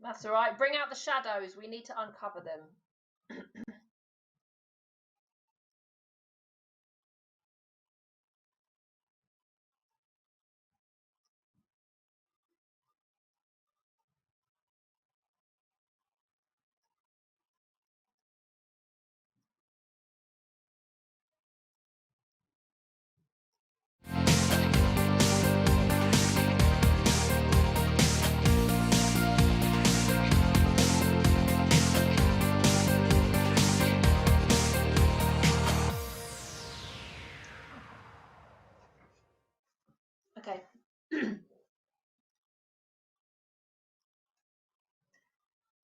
That's all right. Bring out the shadows. We need to uncover them. Okay.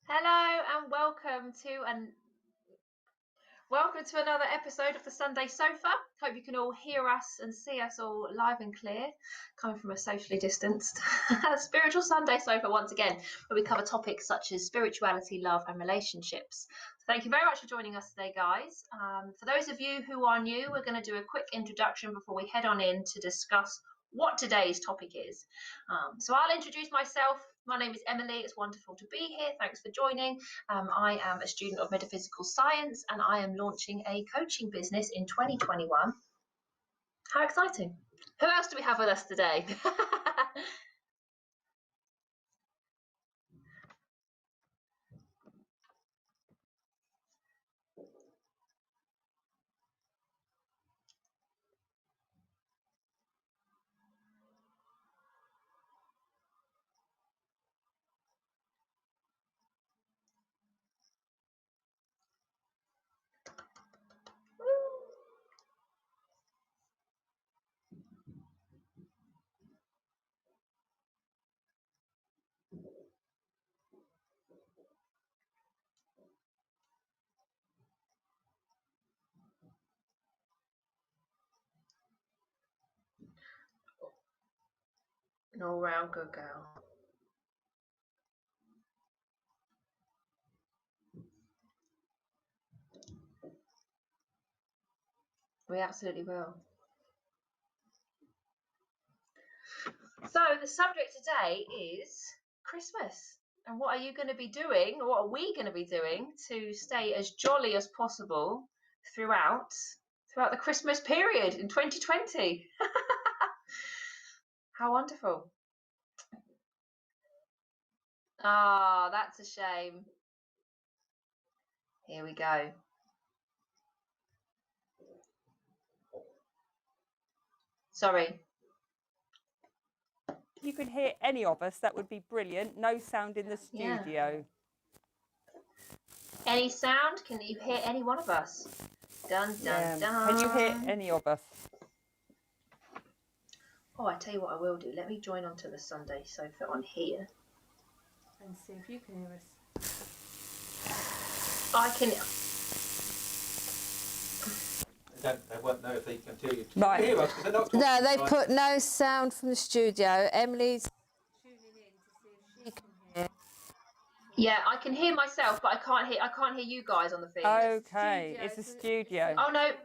Hello and welcome to another episode of the Sunday Sofa. Hope you can all hear us and see us all live and clear, coming from a socially distanced spiritual Sunday Sofa once again, where we cover topics such as spirituality, love, and relationships. Thank you very much for joining us today, guys. For those of you who are new, we're going to do a quick introduction before we head on in to discuss what today's topic is. So I'll introduce myself. My name is Emily. It's wonderful to be here. Thanks for joining. I am a student of metaphysical science and I am launching a coaching business in 2021. How exciting! Who else do we have with us today? An all-round good girl. We absolutely will. So the subject today is Christmas. And what are you going to be doing, or what are we going to be doing to stay as jolly as possible throughout the Christmas period in 2020? How wonderful. Ah, that's a shame. Here we go. Sorry. If you could hear any of us, that would be brilliant. No sound in the studio. Yeah. Any sound? Can you hear any one of us? Dun, dun, dun. Can you hear any of us? Oh, I tell you what I will do. Let me join onto the Sunday Sofa on here. And see if you can hear us. I can. They won't know if they can hear you. Right. Hear us, 'cause they're not talking No, they right. put no sound from the studio. Emily's Tuning in to see if she can hear. Yeah, I can hear myself, but I can't hear you guys on the feed. Okay, it's a studio. Oh no,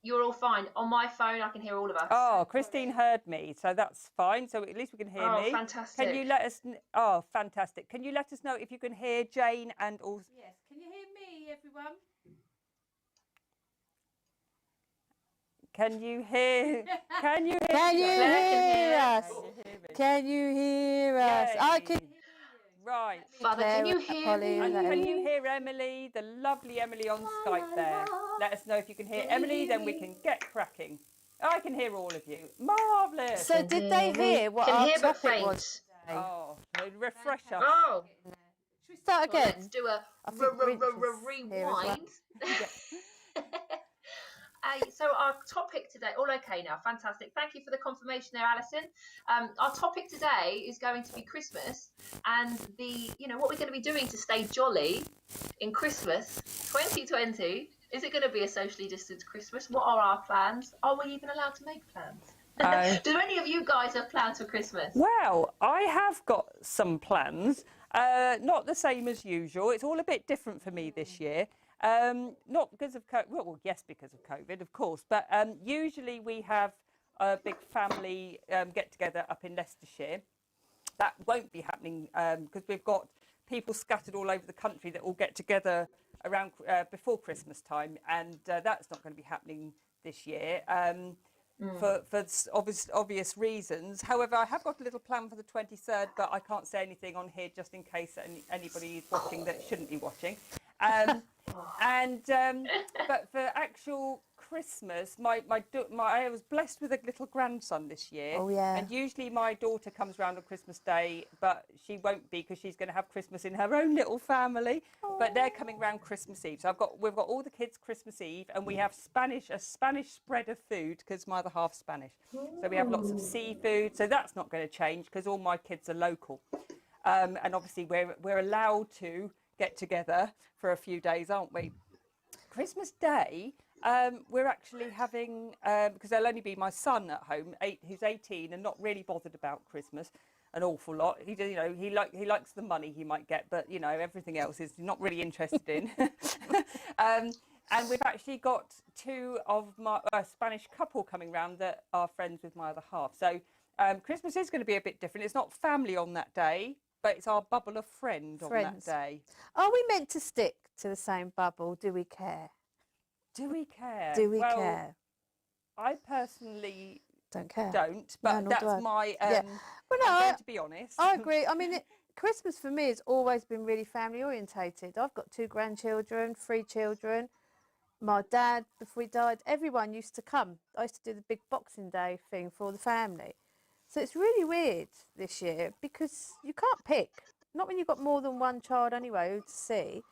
you're all fine. On my phone, I can hear all of us. Oh, Christine heard me, so that's fine. So at least we can hear me. Oh, fantastic. Can you let us? Oh, fantastic. Can you let us know if you can hear Jane and also? Yes. Can you hear me, everyone? Can you hear? Can you hear? Can you hear us? Can you hear me? Can you hear us? Yay. I can. Right. Father, can you hear Polly, me? And can you hear Emily, the lovely Emily on Skype there? Let us know if you can hear Emily, then we can get cracking. I can hear all of you. Marvellous. So did they hear what Can our hear but topic faint. was today? Oh, refresh us. Oh, Should we Start well, again. let's do a I think Rich is here as well. rewind. So our topic today, all okay now, fantastic. Thank you for the confirmation there, Alison. Our topic today is going to be Christmas and what we're going to be doing to stay jolly in Christmas 2020. Is it going to be a socially distanced Christmas? What are our plans? Are we even allowed to make plans? Do any of you guys have plans for Christmas? Well, I have got some plans. Not the same as usual. It's all a bit different for me this year. Not because of COVID. Well, yes, because of COVID, of course. But usually we have a big family get together up in Leicestershire. that won't be happening because we've got people scattered all over the country that all get together around before Christmas time, and that's not going to be happening this year. For obvious reasons. However, I have got a little plan for the 23rd, but I can't say anything on here just in case anybody is watching that shouldn't be watching. But for actual Christmas, I was blessed with a little grandson this year. Oh, yeah. And usually my daughter comes round on Christmas Day, but she won't be because she's going to have Christmas in her own little family. Oh. But they're coming round Christmas Eve. So we've got all the kids Christmas Eve, and we have a Spanish spread of food because my other half's Spanish. So we have lots of seafood. So that's not going to change because all my kids are local. And obviously we're allowed to get together for a few days, aren't we? Christmas Day, we're actually having because there'll only be my son at home, who's 18 and not really bothered about Christmas an awful lot. He likes the money he might get, but everything else is not really interested in. And we've actually got two of my Spanish couple coming round that are friends with my other half. So Christmas is going to be a bit different. It's not family on that day, but it's our bubble of friends on that day. Are we meant to stick to the same bubble? Do we care? Do we care? Do we care? I personally don't care. But no, that's my. Well, no, I'm going to be honest. I agree. I mean, Christmas for me has always been really family orientated. I've got 2 grandchildren, 3 children. My dad, before he died, everyone used to come. I used to do the big Boxing Day thing for the family. So it's really weird this year because you can't pick. Not when you've got more than one child anyway to see.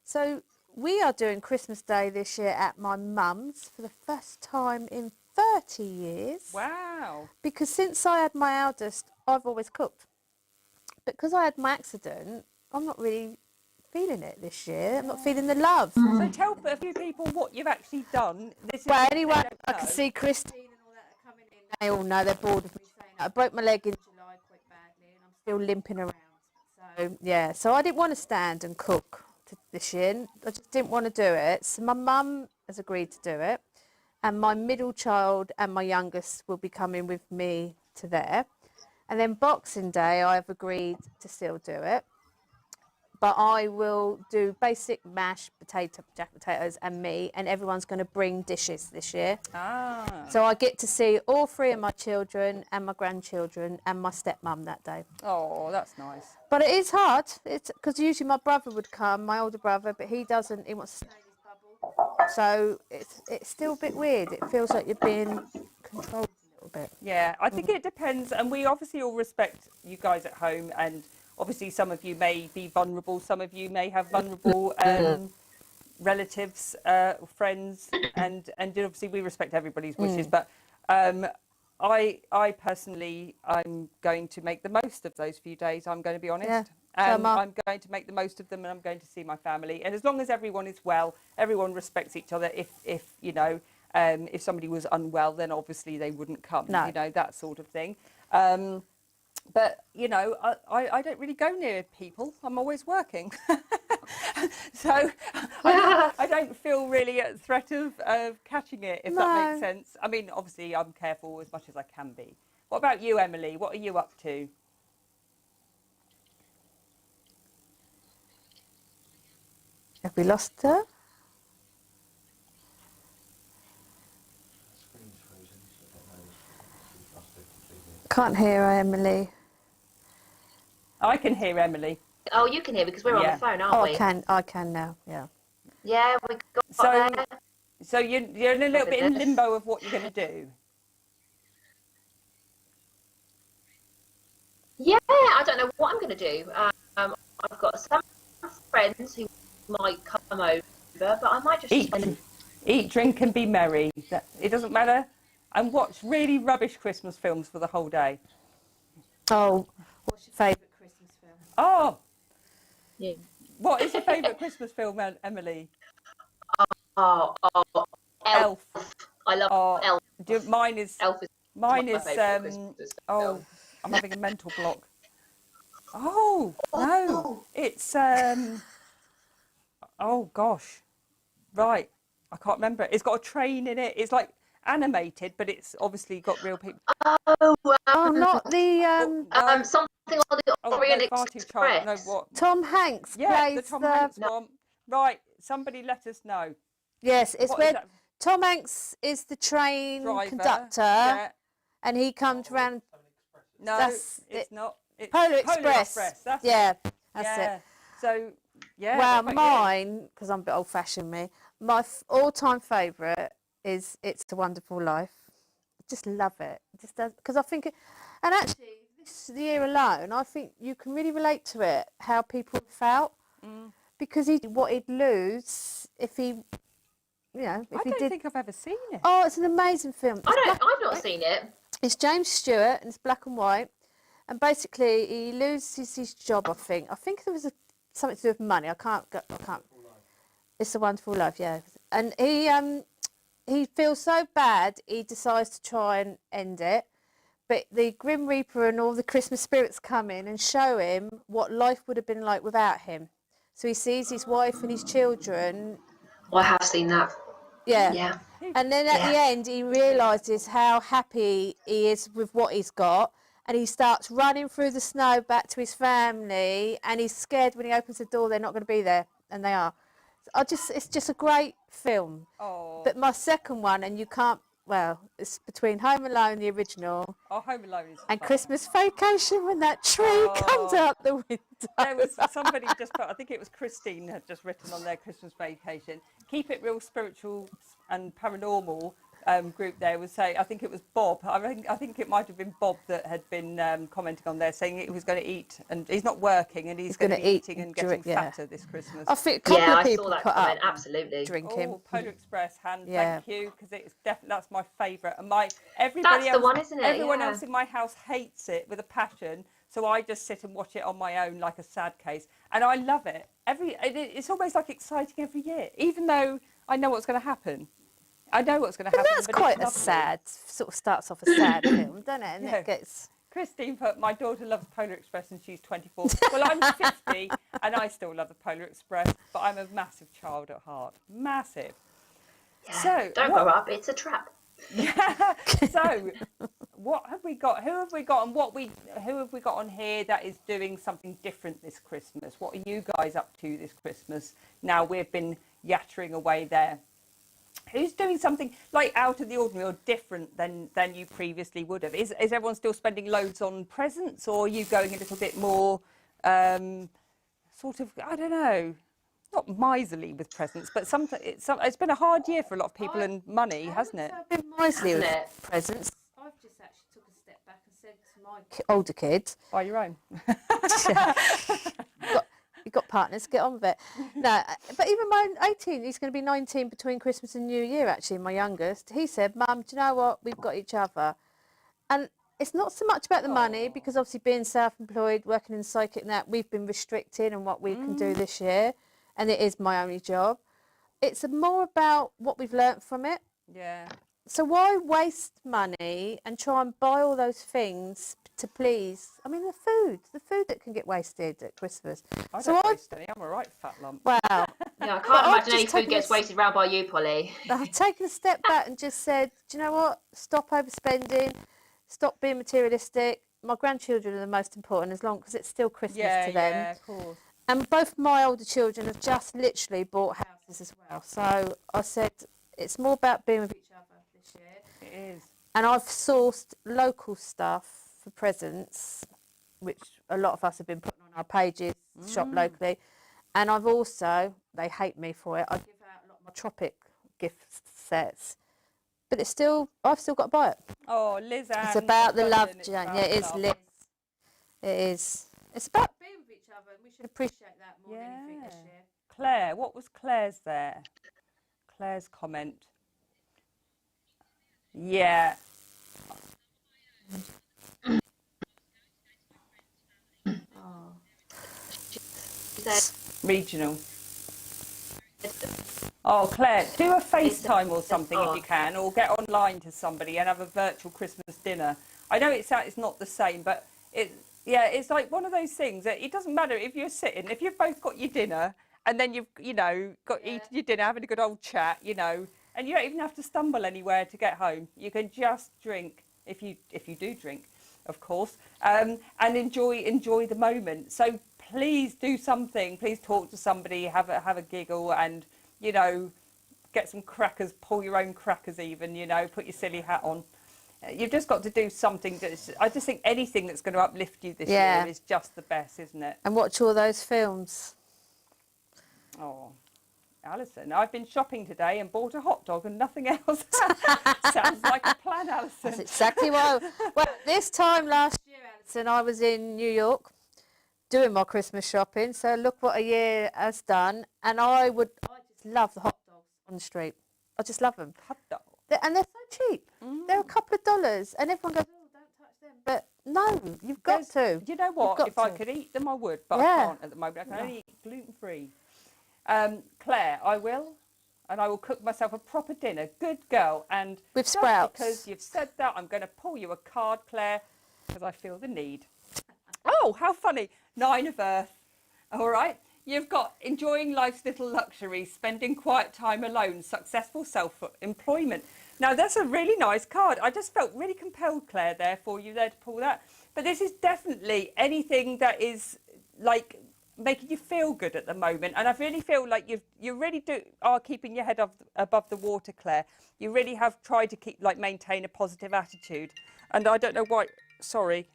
So we are doing Christmas Day this year at my mum's for the first time in 30 years. Wow. Because since I had my eldest, I've always cooked. But because I had my accident, I'm not really feeling it this year. I'm not feeling the love. So tell a few people what you've actually done. Well, anyway, I can see Christine and all that are coming in. They all know, they're bored of me saying that. I broke my leg in July quite badly and I'm still limping around. So, yeah, so I didn't want to stand and cook this year. I just didn't want to do it. So my mum has agreed to do it. And my middle child and my youngest will be coming with me to there. And then Boxing Day, I've agreed to still do it. But I will do basic mashed jack potatoes and meat, and everyone's going to bring dishes this year. Ah. So I get to see all 3 of my children and my grandchildren and my stepmum that day. Oh, that's nice. But it is hard. It's because usually my brother would come, my older brother, but he doesn't. He wants to stay in his bubble. So it's still a bit weird. It feels like you're being controlled a little bit. Yeah, I think it depends, and we obviously all respect you guys at home, and obviously some of you may be vulnerable, some of you may have vulnerable relatives, friends, and obviously we respect everybody's wishes. But I personally, I'm going to make the most of those few days. I'm going to be honest. Yeah. I'm going to make the most of them, and I'm going to see my family. And as long as everyone is well, everyone respects each other. If if somebody was unwell, then obviously they wouldn't come. No. That sort of thing. But, I don't really go near people. I'm always working. So I don't feel really at threat of catching it, if that makes sense. I mean, obviously, I'm careful as much as I can be. What about you, Emily? What are you up to? Have we lost her? Can't hear her, Emily. I can hear Emily. Oh, you can hear because we're on the phone, aren't we? I can now, yeah. Yeah, we got there. So you're in a little bit in limbo of what you're going to do. Yeah, I don't know what I'm going to do. I've got some friends who might come over, but I might just eat, drink, and be merry. It doesn't matter. And watch really rubbish Christmas films for the whole day. Oh, what's your favourite Christmas film? Oh, yeah. What is your favourite Christmas film, Emily? Elf. I love Elf. Mine is. Elf is mine my is. favourite Christmas film. I'm having a mental block. Oh no, it's oh gosh, right. I can't remember it. It's got a train in it. It's like animated, but it's obviously got real people. Oh, not the Something something on the Oh, Orient no, far too child. No, Express. what? Tom Hanks Yeah, plays the Tom Hanks one. Right, somebody let us know. Yes, it's What is where that? Tom Hanks is the train Driver. conductor, Yeah. and he comes round. No, That's it's not. It's Polar Express. That's Yeah, it. that's Yeah. it. So, yeah. Well, what about you? mine, because I'm a bit old-fashioned, my all-time favourite is "It's a Wonderful Life." I just love it. It just does, because I think, and actually, this year alone, I think you can really relate to it, how people felt, because what he'd lose if he, if I he don't did. think I've ever seen it. Oh, it's an amazing film. I've not seen it. It's James Stewart, and it's black and white. And basically, he loses his job. I think there was something to do with money. I can't. It's a Wonderful Life, yeah. And he feels so bad, he decides to try and end it. But the Grim Reaper and all the Christmas spirits come in and show him what life would have been like without him. So he sees his wife and his children. I have seen that. Yeah. Yeah. And then at the end, he realises how happy he is with what he's got. And he starts running through the snow back to his family. And he's scared when he opens the door, they're not going to be there. And they are. It's just a great film. Oh. But my second one, and you can't, it's between Home Alone, the original, Oh, Home Alone is and fun. Christmas Vacation when that tree comes out the window. There was somebody just put, I think it was Christine had just written on their Christmas Vacation, keep it real spiritual and paranormal group there was saying, I think it was Bob, I think it might have been Bob that had been commenting on there saying he was going to eat, and he's not working and he's going to be eating and getting fatter this Christmas. I think a couple of I people saw that put comment, up absolutely. drinking. Oh, Polar Express, thank you, because it's definitely, that's my favourite. And everybody That's else, the one, isn't it? everyone Yeah. else in my house hates it with a passion. So I just sit and watch it on my own like a sad case, and I love it. It's almost like exciting every year, even though I know what's going to happen. I know what's going to happen. That's but quite it's a sad, sort of starts off a sad film, doesn't it? And Yeah. it gets. Christine put, my daughter loves Polar Express and she's 24. Well, I'm 50 and I still love the Polar Express, but I'm a massive child at heart. Massive. Yeah. So, Don't grow up, it's a trap. Yeah. So, what have we got? Who have we got? And who have we got on here that is doing something different this Christmas? What are you guys up to this Christmas? Now we've been yattering away there. Who's doing something like out of the ordinary or different than you previously would have? Is everyone still spending loads on presents, or are you going a little bit more sort of, I don't know, not miserly with presents, but it's been a hard year for a lot of people and money, hasn't it? I've been miserly with Hasn't it? presents. I've just actually took a step back and said to my Older kids. By your own. You've got partners, get on with it. No, but even my 18, he's going to be 19 between Christmas and New Year, actually, my youngest. He said, Mum, do you know what? We've got each other. And it's not so much about the money, because obviously being self-employed, working in psychic and that, we've been restricted in what we can do this year. And it is my only job. It's more about what we've learnt from it. Yeah. So why waste money and try and buy all those things to please? I mean, the food that can get wasted at Christmas. I So don't I've- waste any. I'm a right fat lump. Wow. Yeah, I I've can't imagine any just food taken gets this- wasted round by you, Polly. I've taken a step back and just said, do you know what? Stop overspending. Stop being materialistic. My grandchildren are the most important, as long because it's still Christmas Yeah, to them. yeah, of course. And both my older children have just literally bought houses as well. So I said, it's more about being with each other this year. It is. And I've sourced local stuff for presents, which a lot of us have been putting on our pages, shop locally. And I've also, they hate me for it, I give out a lot of my Tropic gift sets. But I've still got to buy it. Oh, Liz Ann. It's about the from love, London, it's Jane. about Yeah, it is, love. Liz. It is. It's about being with each other, and we should appreciate that more than anything this Yeah. year. Claire, what was Claire's there? Claire's comment. Yeah. Regional. Oh, Claire, do a FaceTime or something if you can, or get online to somebody and have a virtual Christmas dinner. I know it's not the same, but it's like one of those things that it doesn't matter if you're sitting, if you've both got your dinner and then you've, got eaten your dinner, having a good old chat, and you don't even have to stumble anywhere to get home. You can just drink if you do drink. of course, and enjoy the moment. So please do something. Please talk to somebody, have a giggle, and get some crackers. Pull your own crackers, even. Put your silly hat on. You've just got to do something. I just think anything that's going to uplift you this year is just the best, isn't it? And watch all those films. Oh, Alison, I've been shopping today and bought a hot dog and nothing else. Sounds like a plan, Alison. That's exactly what. Well, this time last year, Alison, I was in New York doing my Christmas shopping. So look what a year has done. And I just love the hot dogs on the street. I just love them. Hot dog. And they're so cheap. They're a couple of dollars, and everyone goes, "Oh, don't touch them." But no, you've got to. You know what? If I could eat them, I would, but I can't at the moment. I can only eat gluten-free. Claire, I will, and I will cook myself a proper dinner. Good girl. And with just sprouts. because you've said that, I'm going to pull you a card, Claire, because I feel the need. Oh, how funny. 9 of Earth. All right. You've got enjoying life's little luxuries, spending quiet time alone, successful self-employment. Now, that's a really nice card. I just felt really compelled, Claire, there for you there to pull that. But this is definitely anything that is like making you feel good at the moment. And I really feel like you really are keeping your head above the water, Claire. You really have tried to maintain a positive attitude. And I don't know why, sorry.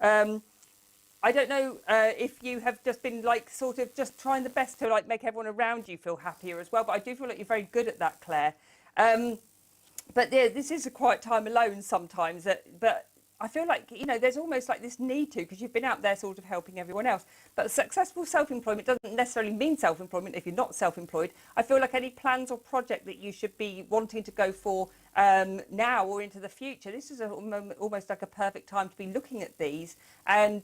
I don't know if you have just been sort of just trying the best to make everyone around you feel happier as well. But I do feel like you're very good at that, Claire. But yeah, this is a quiet time alone sometimes. But I feel like, there's almost like this need to, because you've been out there sort of helping everyone else. But successful self-employment doesn't necessarily mean self-employment if you're not self-employed. I feel like any plans or project that you should be wanting to go for now or into the future, this is almost like a perfect time to be looking at these and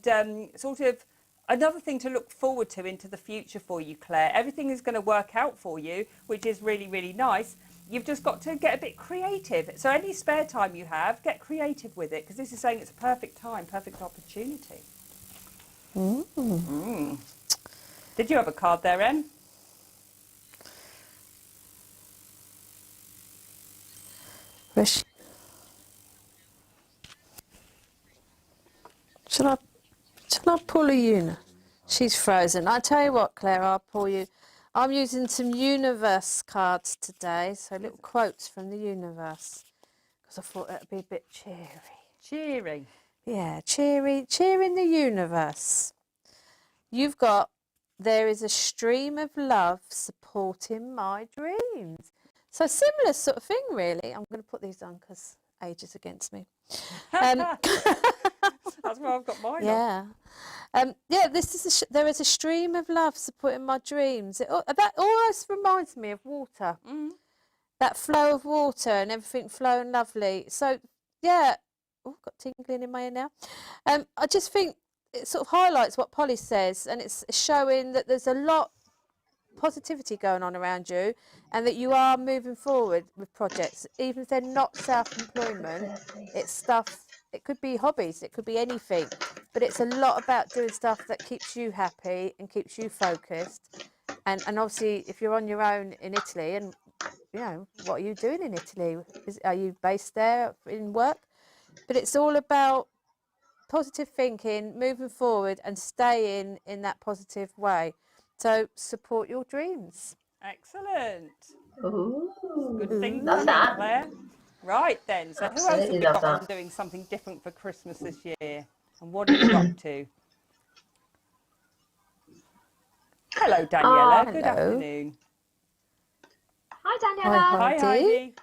sort of another thing to look forward to into the future for you, Claire. Everything is going to work out for you, which is really, really nice. You've just got to get a bit creative. So any spare time you have, get creative with it, because this is saying it's a perfect time, perfect opportunity. Did you have a card there, Em? Shall I pull a Una? She's frozen. I tell you what, Claire, I'll pull you. I'm using some universe cards today, so little quotes from the universe, because I thought that'd be a bit cheery. Cheery. Yeah, cheery in the universe. You've got, there is a stream of love supporting my dreams. So similar sort of thing, really. I'm going to put these on because age is against me. That's where I've got mine. Yeah. This is there is a stream of love supporting my dreams. That almost reminds me of water. That flow of water and everything flowing lovely. So, yeah. Oh, got tingling in my ear now. I just think it sort of highlights what Polly says, and it's showing that there's a lot positivity going on around you and that you are moving forward with projects, even if they're not self-employment. It's stuff, it could be hobbies, it could be anything, but it's a lot about doing stuff that keeps you happy and keeps you focused. And obviously if you're on your own in Italy, and what are you doing in Italy? Are you based there in work? But it's all about positive thinking, moving forward and staying in that positive way. So support your dreams. Excellent. Ooh, Good thing, love that. Claire. Right then. So who else have Absolutely we love got on that. doing something different for Christmas this year? And what are you up to? Hello, Daniela. Good hello. afternoon. Hi, Daniela. Hi, Heidi. Heidi.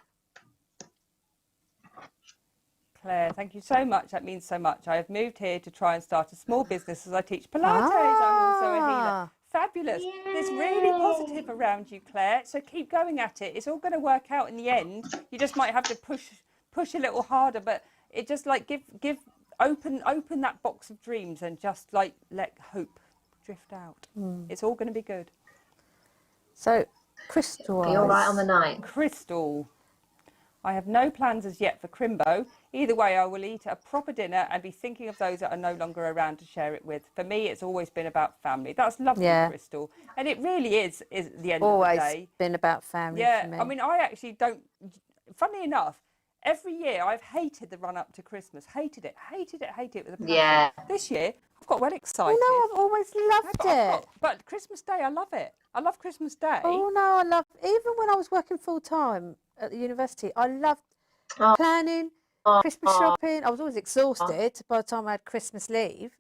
Claire, thank you so much. That means so much. I have moved here to try and start a small business as I teach Pilates. I'm also a healer. Fabulous. There's really positive around you, Claire. So keep going at it. It's all going to work out in the end. You just might have to push a little harder, but it just open that box of dreams and just let hope drift out. It's all going to be good. So, Crystal. Be all right on the night. Crystal. I have no plans as yet for Crimbo. Either way, I will eat a proper dinner and be thinking of those that are no longer around to share it with. For me, it's always been about family. That's lovely, Crystal. And it really is the end of the day. Always been about family for me. I mean, I actually don't, funnily enough, every year I've hated the run up to Christmas. Hated it with a passion. Yeah. This year I've got well excited. Oh no, I've always loved it. But Christmas Day, I love it. I love Christmas Day. Oh no, I love. Even when I was working full time at the university, I loved Oh. planning Christmas shopping. I was always exhausted by the time I had Christmas leave,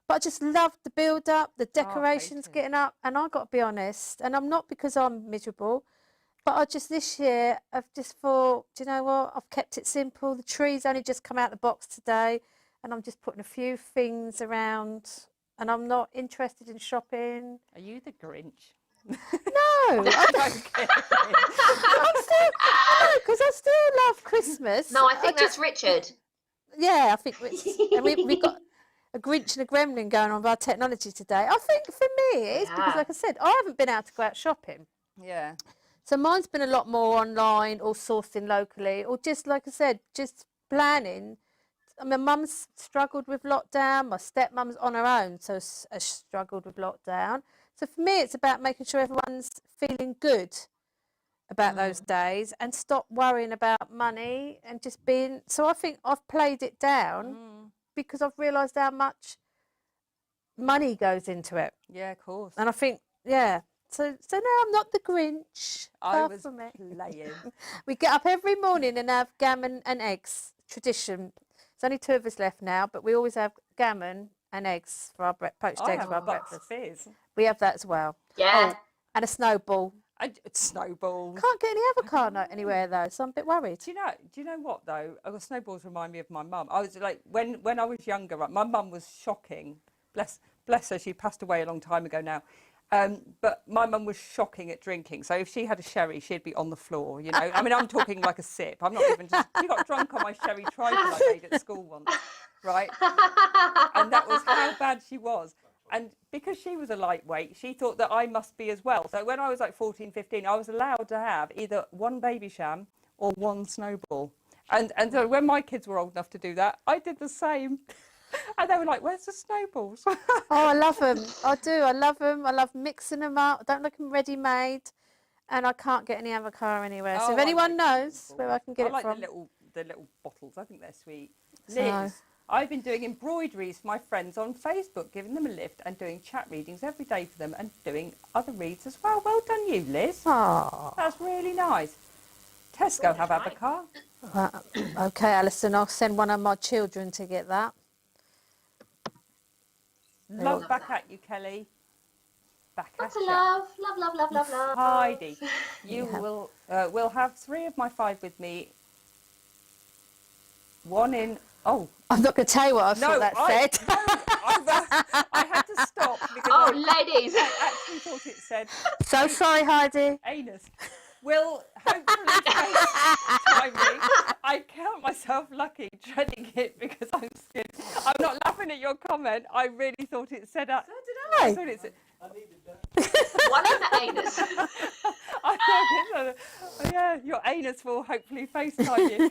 but I just loved the build up, the decorations hated. getting up. And I got to be honest, and I'm not because I'm miserable, but I just this year I've just thought, do you know what? I've kept it simple. The tree's only just come out of the box today, and I'm just putting a few things around, and I'm not interested in shopping. Are you the Grinch? No, because I still love Christmas. No, I think that's Richard. Yeah, I think and we've got a Grinch and a Gremlin going on with our technology today. I think for me it is because, Yeah. like I said, I haven't been out to go out shopping. Yeah. So mine's been a lot more online or sourcing locally or just, like I said, just planning. I mean, mum's struggled with lockdown. My stepmum's on her own, so has struggled with lockdown. So for me, it's about making sure everyone's feeling good about those days and stop worrying about money and just being. So I think I've played it down because I've realised how much money goes into it. Yeah, of course. And I think, yeah. So no, I'm not the Grinch. I Far was from it. playing. We get up every morning and have gammon and eggs. Tradition. There's only 2 of us left now, but we always have gammon and eggs for our poached I eggs have for our Bucks breakfast. Fizz. We have that as well. Yeah. Oh, and a snowball. Snowballs. Can't get any avocado anywhere though, so I'm a bit worried. Do you know what though? Snowballs remind me of my mum. I was like when I was younger, right, my mum was shocking. Bless her, she passed away a long time ago now. But my mum was shocking at drinking. So if she had a sherry, she'd be on the floor, you know. I mean, I'm talking like a sip. I'm not even just. She got drunk on my sherry trifle I made at school once, right? And that was how bad she was. And because she was a lightweight, she thought that I must be as well. So when I was like 14, 15, I was allowed to have either one baby sham or one snowball. And so when my kids were old enough to do that, I did the same. And they were like, where's the snowballs? Oh, I love them. I do. I love them. I love mixing them up. I don't like them ready-made. And I can't get any avocado anywhere. So Oh, if I anyone like knows snowballs. where I can get I it like from. the little bottles. I think they're sweet. So- Liz, I've been doing embroideries for my friends on Facebook, giving them a lift and doing chat readings every day for them and doing other reads as well. Well done you, Liz. Oh. That's really nice. Tesco have right. avocado. Okay, Alison, I'll send one of my children to get that. Love back at you, Kelly. Back at Lots of you. love. Love. Heidi, you will have 3 of my 5 with me. One in. Oh, I'm not going to tell you what I thought that said. I had to stop because Oh, I ladies. actually thought it said So sorry, Heidi. anus. Will hopefully timely. I count myself lucky dreading it because I'm scared. I'm not laughing at your comment. I really thought it said that. did I. thought it said. I needed that. One in the anus. I thought it said, yeah, your anus will hopefully FaceTime you.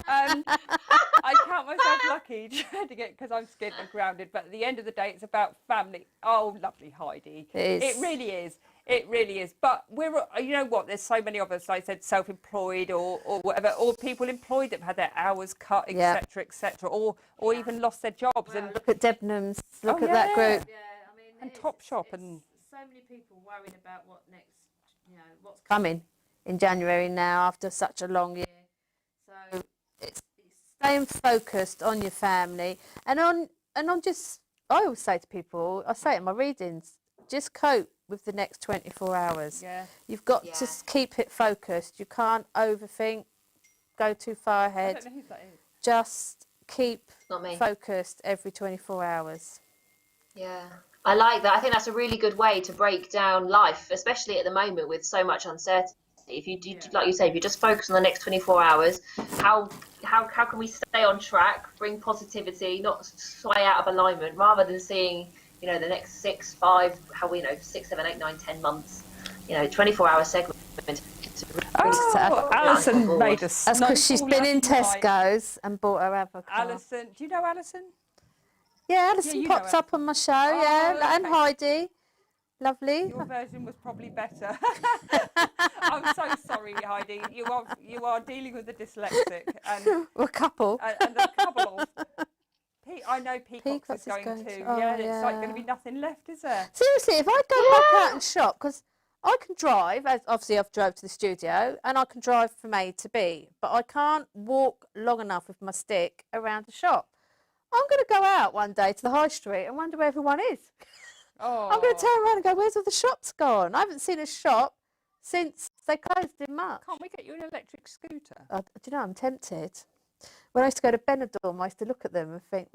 I count myself lucky dreading it because I'm scared and grounded. But at the end of the day, it's about family. Oh, lovely Heidi. It is. It really is. It really is. But you know what? There's so many of us, like I said, self-employed or whatever, or people employed that have had their hours cut, Yeah. etc., or even lost their jobs. And Look at Debenhams. Look Oh, at that yeah. group. Yeah, I mean, And it's- Topshop it's and- so many people worried about what next, what's Coming in January now after such a long year. So it's staying focused on your family and on just, I always say to people, I say it in my readings, just cope with the next 24 hours. Yeah. You've got Yeah. to keep it focused. You can't overthink, go too far I ahead. don't know who that is. Just keep Not me. focused every 24 hours. Yeah, I like that. I think that's a really good way to break down life, especially at the moment with so much uncertainty. If you do, like you say, if you just focus on the next 24 hours, how can we stay on track, bring positivity, not sway out of alignment, rather than seeing, the next 6, 5, 6, 7, 8, 9, 10 months, 24-hour segment. Oh, Alison forward. made us. That's because she's been in Tesco's and bought her avocado. Alison, do you know Alison? Yeah, Alison you know pops up on my show, yeah, Oh, and okay. Heidi. Lovely. Your version was probably better. I'm so sorry, Heidi. You are dealing with a dyslexic and We're a couple. a couple of. I know Peacocks Peacocks is going to. Oh, Yeah, it's like going to be yeah. nothing left, is there? Seriously, if I go back out and shop, because I can drive, as obviously I've drove to the studio, and I can drive from A to B, but I can't walk long enough with my stick around the shop. I'm going to go out one day to the high street and wonder where everyone is. Oh. I'm going to turn around and go, where's all the shops gone? I haven't seen a shop since they closed in March. Can't we get you an electric scooter? Do you know, I'm tempted. When I used to go to Benidorm, I used to look at them and think,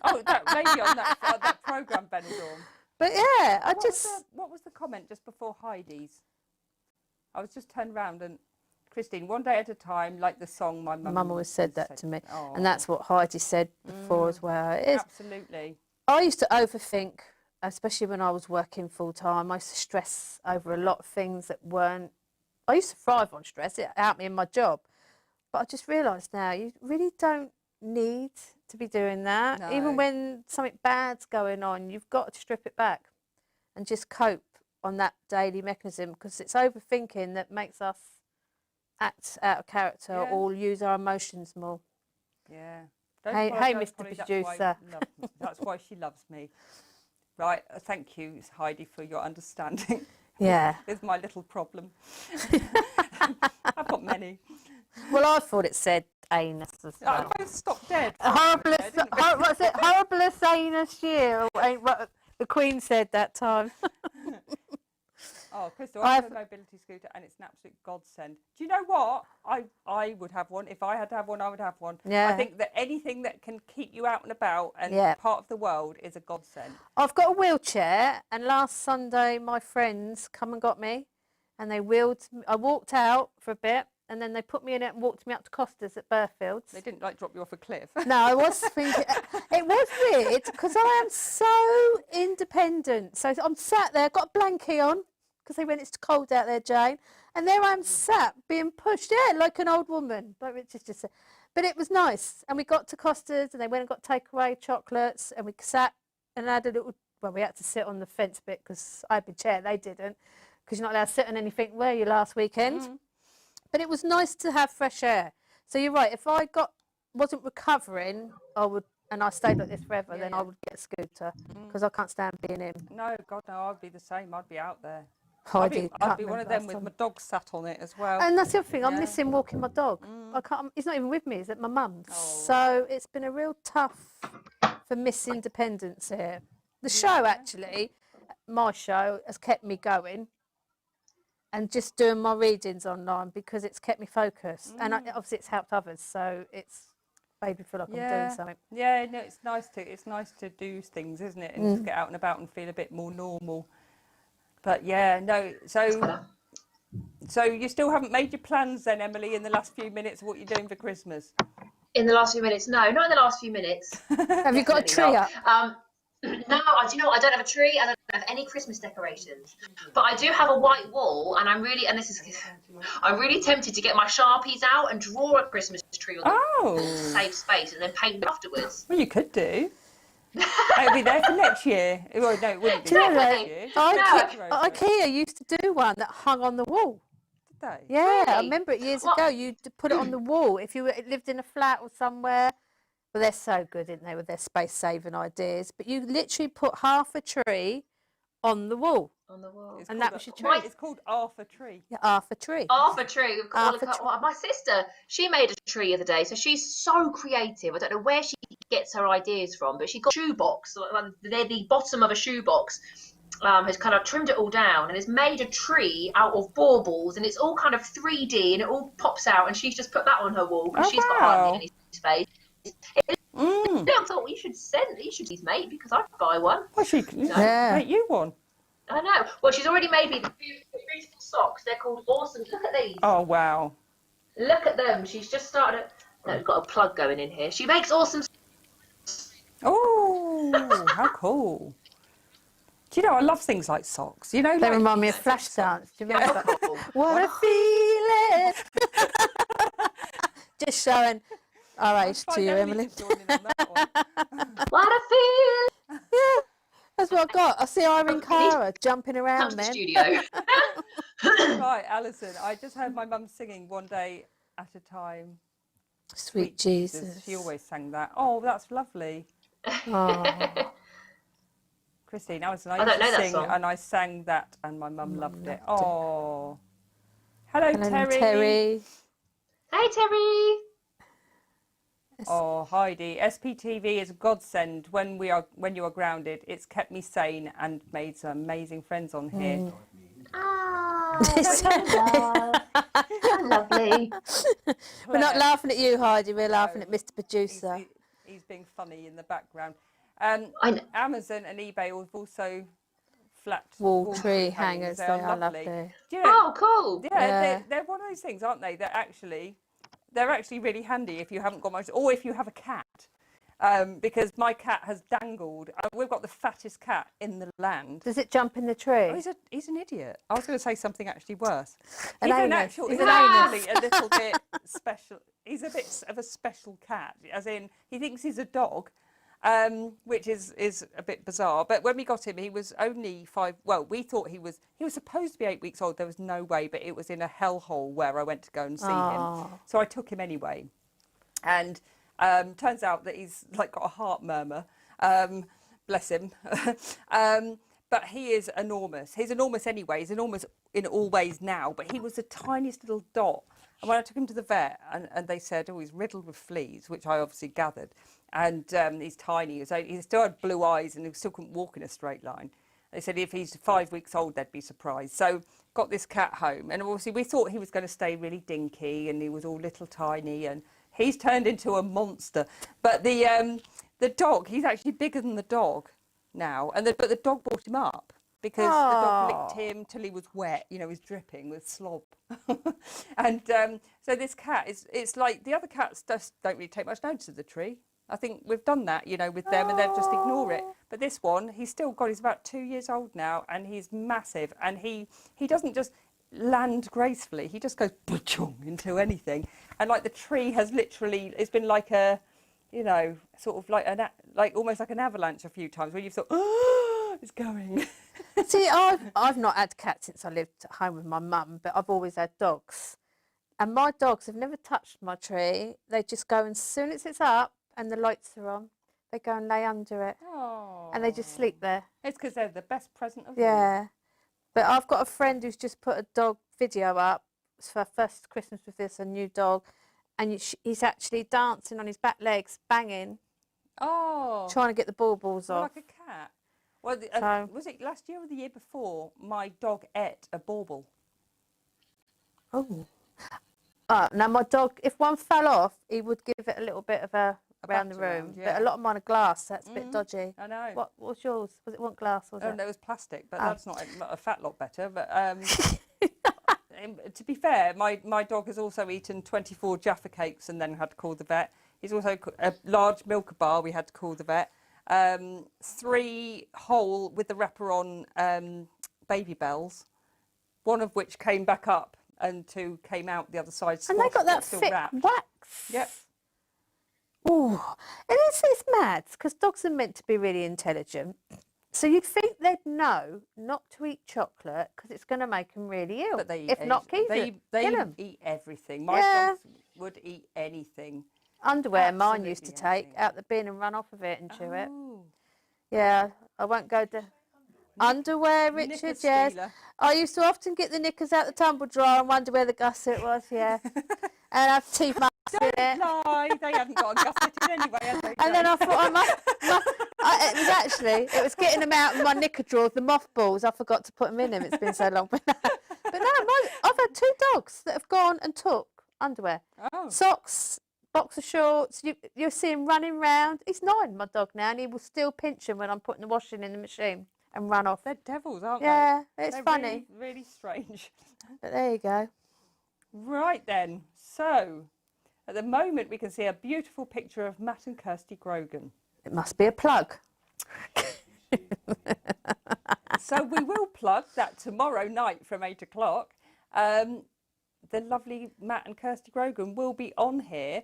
Oh, that lady on that programme, Benidorm. But yeah, What was the comment just before Heidi's? I was just turned round and Christine, one day at a time, like the song my mum always said that to me. Oh. And that's what Heidi said before as well. It is. Absolutely. I used to overthink, especially when I was working full time. I used to stress over a lot of things that weren't. I used to thrive on stress. It helped me in my job. But I just realised now you really don't need to be doing that. No. Even when something bad's going on, you've got to strip it back and just cope on that daily mechanism, because it's overthinking that makes us act out of character Yeah. or use our emotions more. Yeah. Hey, Apologise, Mr. Polly, Producer. That's why she loves me. Right. Thank you, Heidi, for your understanding. Yeah. With my little problem. I've got many. Well, I thought it said anus as I well. both stopped dead. What's it? Horriblest anus year. Ain't what the Queen said that time. Oh, Crystal, I have a mobility scooter and it's an absolute godsend. Do you know what? I would have one. If I had to have one, I would have one. Yeah. I think that anything that can keep you out and about and Yeah. part of the world is a godsend. I've got a wheelchair, and last Sunday my friends come and got me, and they wheeled. I walked out for a bit, and then they put me in it and walked me up to Costa's at Burfields. They didn't like drop you off a cliff. No, I was thinking it was weird because I am so independent. So I'm sat there, got a blankie on because they went, it's cold out there, Jane, and there I'm sat being pushed, yeah, like an old woman. But Richard just said, but it was nice, and we got to Costa's, and they went and got takeaway chocolates, and we sat and had a little. Well, we had to sit on the fence bit because I had my chair, they didn't, because you're not allowed to sit on anything. Were you last weekend? But it was nice to have fresh air. So you're right. If I wasn't recovering, I would, and I stayed like this forever, then I would get a scooter because I can't stand being in. No, God, no, I'd be the same. I'd be out there. Heidi, I'd be one of them with my dog sat on it as well. And that's the other thing. I'm Yeah. missing walking my dog. I can't. He's not even with me. He's at my mum's. So it's been a real tough for Miss Independence here. The show actually, my show, has kept me going. And just doing my readings online because it's kept me focused, and obviously it's helped others. So it's made me feel like I'm doing something. Yeah, no, it's nice to do things, isn't it? And just get out and about and feel a bit more normal. But yeah, no. So you still haven't made your plans then, Emily, in the last few minutes of what you're doing for Christmas? In the last few minutes? No, not in the last few minutes. Have you got a tree up? No, I don't have a tree. I don't have any Christmas decorations, but I do have a white wall, and I'm really tempted to get my Sharpies out and draw a Christmas tree on the save space and then paint it afterwards. Well, you could do. It'll be there for next year. Well, no, it wouldn't be Do you know there that next year. IKEA used to do one that hung on the wall. Did they? Yeah, I Really? remember it years ago. You'd put it on the wall if you lived in a flat or somewhere. Well, they're so good, didn't they, with their space-saving ideas? But you literally put half a tree on the wall. On the wall. It's And called that was your a- tree. It's called Arthur Tree. Yeah, half a tree. Half a tree. We've got all Half the a tree. my sister, she made a tree the other day, so she's so creative. I don't know where she gets her ideas from, but she got a shoebox. They're the bottom of a shoebox. Has kind of trimmed it all down and has made a tree out of baubles, and it's all kind of 3D and it all pops out, and she's just put that on her wall because she's got hardly any space. I thought you should these, mate, because I'd buy one. Well, she Yeah. make you one. I know. Well, she's already made me the beautiful socks. They're called Awesome. Look at these. Oh, wow. Look at them. She's just started. No, we've got a plug going in here. She makes awesome. Oh, how cool. Do you know, I love things like socks. You know, They like, remind me of Flashdance. Do you remember that? Cool. What a feeling! Just showing our age to find you, Emily Emily. to join in on that one. What a feel. That's what I got. I see Irene Cara jumping Come around to the then. studio. Right, Alison, I just heard my mum singing One Day at a Time. Sweet Jesus. She always sang that. Oh, that's lovely. Oh, Christine, Alison, I I used don't know to that sing song. and I sang that and my mum loved it. loved it. Oh. Hello, Hello, Terry. Terry. Hey, Terry. Oh, Heidi, SPTV is a godsend when you are grounded. It's kept me sane and made some amazing friends on here. Ah, how lovely. We're not laughing at you, Heidi. We're laughing No. at Mr. Producer. He's being funny in the background. I know. Amazon and eBay have also flat Wall tree hangers. They They are are lovely. lovely. Do you know, Oh, cool. yeah, Yeah. they're one of those things, aren't they? They're actually really handy if you haven't got much, or if you have a cat. Because my cat has dangled. We've got the fattest cat in the land. Does it jump in the tree? Oh, he's an idiot. I was going to say something actually worse. An anus. He's He's an an actually a little bit special. He's a bit of a special cat, as in he thinks he's a dog, which is a bit bizarre. But when we got him, he was only 5. Well, we thought he was supposed to be 8 weeks old. There was no way, but it was in a hellhole where I went to go and see him. So I took him anyway, and turns out that he's like got a heart murmur. Bless him. But he is enormous. He's enormous anyway. He's enormous in all ways now. But he was the tiniest little dot. And when I took him to the vet, and they said, oh, he's riddled with fleas, which I obviously gathered. And he's tiny. He still had blue eyes and he still couldn't walk in a straight line. They said if he's 5 weeks old, they'd be surprised. So got this cat home. And obviously we thought he was going to stay really dinky and he was all little tiny. And he's turned into a monster. But the dog, he's actually bigger than the dog now. But the dog brought him up because the dog licked him till he was wet. You know, he was dripping with slob. And so this cat, it's like the other cats just don't really take much notice of the tree. I think we've done that, you know, with them and they'll just ignore it. But this one, he's about 2 years old now and he's massive. And he doesn't just land gracefully. He just goes into anything. And like the tree has literally, it's been like a, you know, sort of like almost like an avalanche a few times where you've thought, oh, it's going. See, I've not had cats since I lived at home with my mum, but I've always had dogs. And my dogs have never touched my tree. They just go, and as soon as it's up and the lights are on, they go and lay under it. Oh. And they just sleep there. It's because they're the best present of all. Yeah. But I've got a friend who's just put a dog video up. It's for her first Christmas with this, a new dog. And he's actually dancing on his back legs, banging, trying to get the baubles off. Like a cat. Well, was it last year or the year before? My dog ate a bauble. Oh. Now my dog, if one fell off, he would give it a little bit of around the batter room. round, yeah. But a lot of mine are glass, so that's a bit dodgy. I know. What was yours? Was it one glass? Was Oh, it? no, it was plastic, but that's not a fat lot better. But to be fair, my dog has also eaten 24 Jaffa cakes and then had to call the vet. He's also a large Milka bar. We had to call the vet. 3 whole with the wrapper on Baby Bells, one of which came back up and 2 came out the other side. And they got that still thick wrapped. wax. Yep. Oh, and it's mad because dogs are meant to be really intelligent. So you'd think they'd know not to eat chocolate because it's going to make them really ill. But they eat if not, keep they kill 'em. eat everything. My Yeah. dogs would eat anything. Underwear mine used to Absolutely take anything. out the bin and run off of it and chew it. Oh. Yeah, I won't go to underwear, Knicker Richard. Yes, stealer. I used to often get the knickers out the tumble dryer and wonder where the gusset was. Yeah, and have teeth marks in Don't it. lie, they haven't got a gusset in anyway, have they? And then I thought it was getting them out of my knicker drawers, the mothballs. I forgot to put them in them. It's been so long. But no, I've had 2 dogs that have gone and took underwear, Oh. socks, boxer shorts. You see him running round. He's 9, my dog now, and he will still pinch them when I'm putting the washing in the machine and run off. They're devils, aren't Yeah, they? it's They're funny. Really, really strange. But there you go. Right then, so at the moment we can see a beautiful picture of Matt and Kirsty Grogan. It must be a plug. So we will plug that tomorrow night from 8 o'clock. The lovely Matt and Kirsty Grogan will be on here.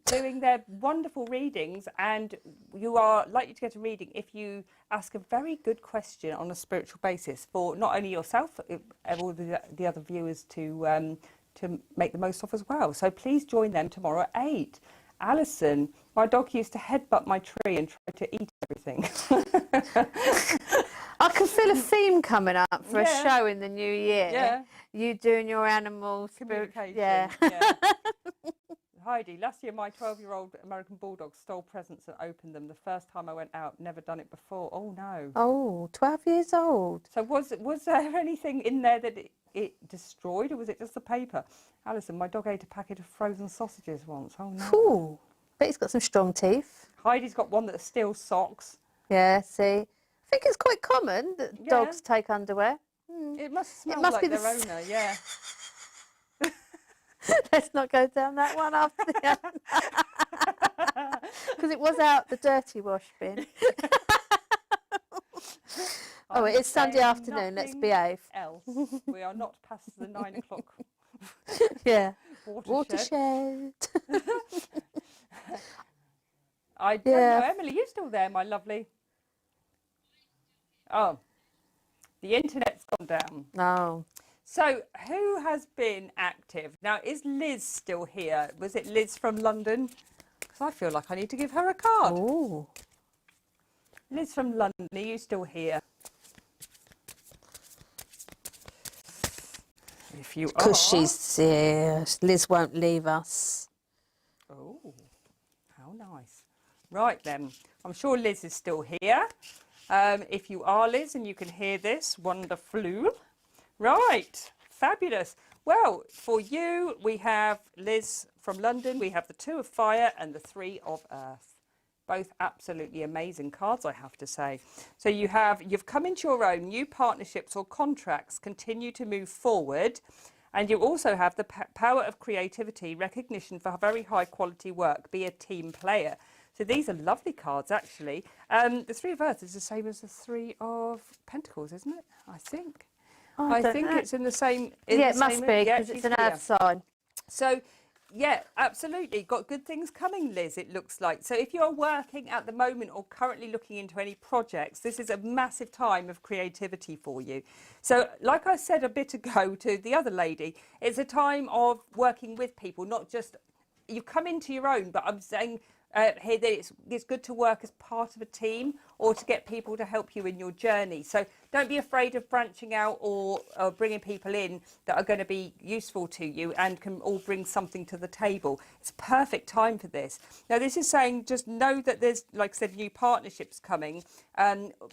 doing their wonderful readings, and you are likely to get a reading if you ask a very good question on a spiritual basis for not only yourself, all the other viewers to make the most of as well. So please join them tomorrow at 8. Alison, my dog used to headbutt my tree and try to eat everything. I can feel a theme coming up for Yeah. a show in the new year. Yeah. You doing your animal Communication. Yeah. Heidi, last year my 12-year-old American Bulldog stole presents and opened them the first time I went out. Never done it before. Oh no. Oh, 12 years old. So was there anything in there that it destroyed, or was it just the paper? Alison, my dog ate a packet of frozen sausages once. Oh no. Ooh, bet he's got some strong teeth. Heidi's got one that steals socks. Yeah, see. I think it's quite common that Yeah. dogs take underwear. It must smell must like be the their owner, yeah. Let's not go down that one after the other. Because it was out the dirty wash bin. Oh, it is Sunday saying afternoon. Let's nothing behave. else. We are not past the 9 o'clock Yeah. watershed. Watershed. I don't Yeah. know. Emily, you still there, my lovely? Oh, the internet's gone down. No. So, who has been active? Now, is Liz still here? Was it Liz from London? Because I feel like I need to give her a card. Oh. Liz from London, are you still here? If you are. Because she's Liz won't leave us. Oh, how nice. Right then, I'm sure Liz is still here. If you are Liz and you can hear this, wonderful. Right, fabulous. Well, for you, we have Liz from London, we have the 2 of Fire and the 3 of Earth. Both absolutely amazing cards, I have to say. So you've come into your own, new partnerships or contracts continue to move forward. And you also have the power of creativity, recognition for very high quality work, be a team player. So these are lovely cards, actually. The 3 of Earth is the same as the 3 of Pentacles, isn't it? I think. I don't think know. it's in the same. Yeah, it must be, because it's an earth sign. So, yeah, absolutely. Got good things coming, Liz, it looks like. So if you're working at the moment or currently looking into any projects, this is a massive time of creativity for you. So like I said a bit ago to the other lady, it's a time of working with people, not just, you come into your own, but I'm saying here that it's good to work as part of a team or to get people to help you in your journey. So don't be afraid of branching out or bringing people in that are going to be useful to you and can all bring something to the table. It's a perfect time for this. Now, this is saying just know that there's, like I said, new partnerships coming.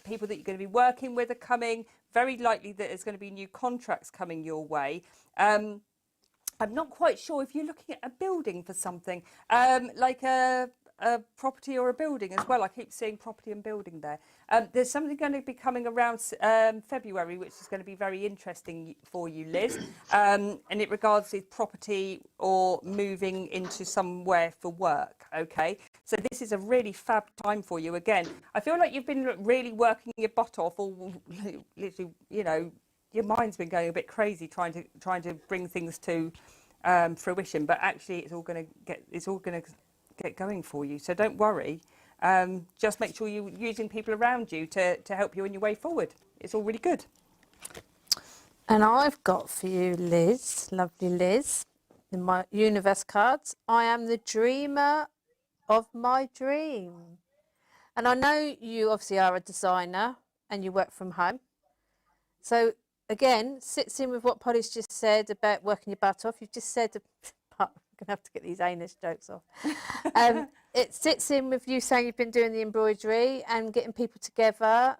People that you're going to be working with are coming. Very likely that there's going to be new contracts coming your way. I'm not quite sure if you're looking at a building for something, like a property or a building as well. I keep seeing property and building there. There's something going to be coming around February, which is going to be very interesting for you, Liz. And it regards the property or moving into somewhere for work. Okay, so this is a really fab time for you. Again, I feel like you've been really working your butt off, or literally, you know, your mind's been going a bit crazy trying to bring things to fruition. But actually, it's all going to get going for you, so don't worry. Just make sure you're using people around you to help you on your way forward. It's all really good. And I've got for you, Liz, lovely Liz, in my universe cards, I am the dreamer of my dream. And I know you obviously are a designer and you work from home. So again, sits in with what Polly's just said about working your butt off. You've just said, I'm going to have to get these anus jokes off. It sits in with you saying you've been doing the embroidery and getting people together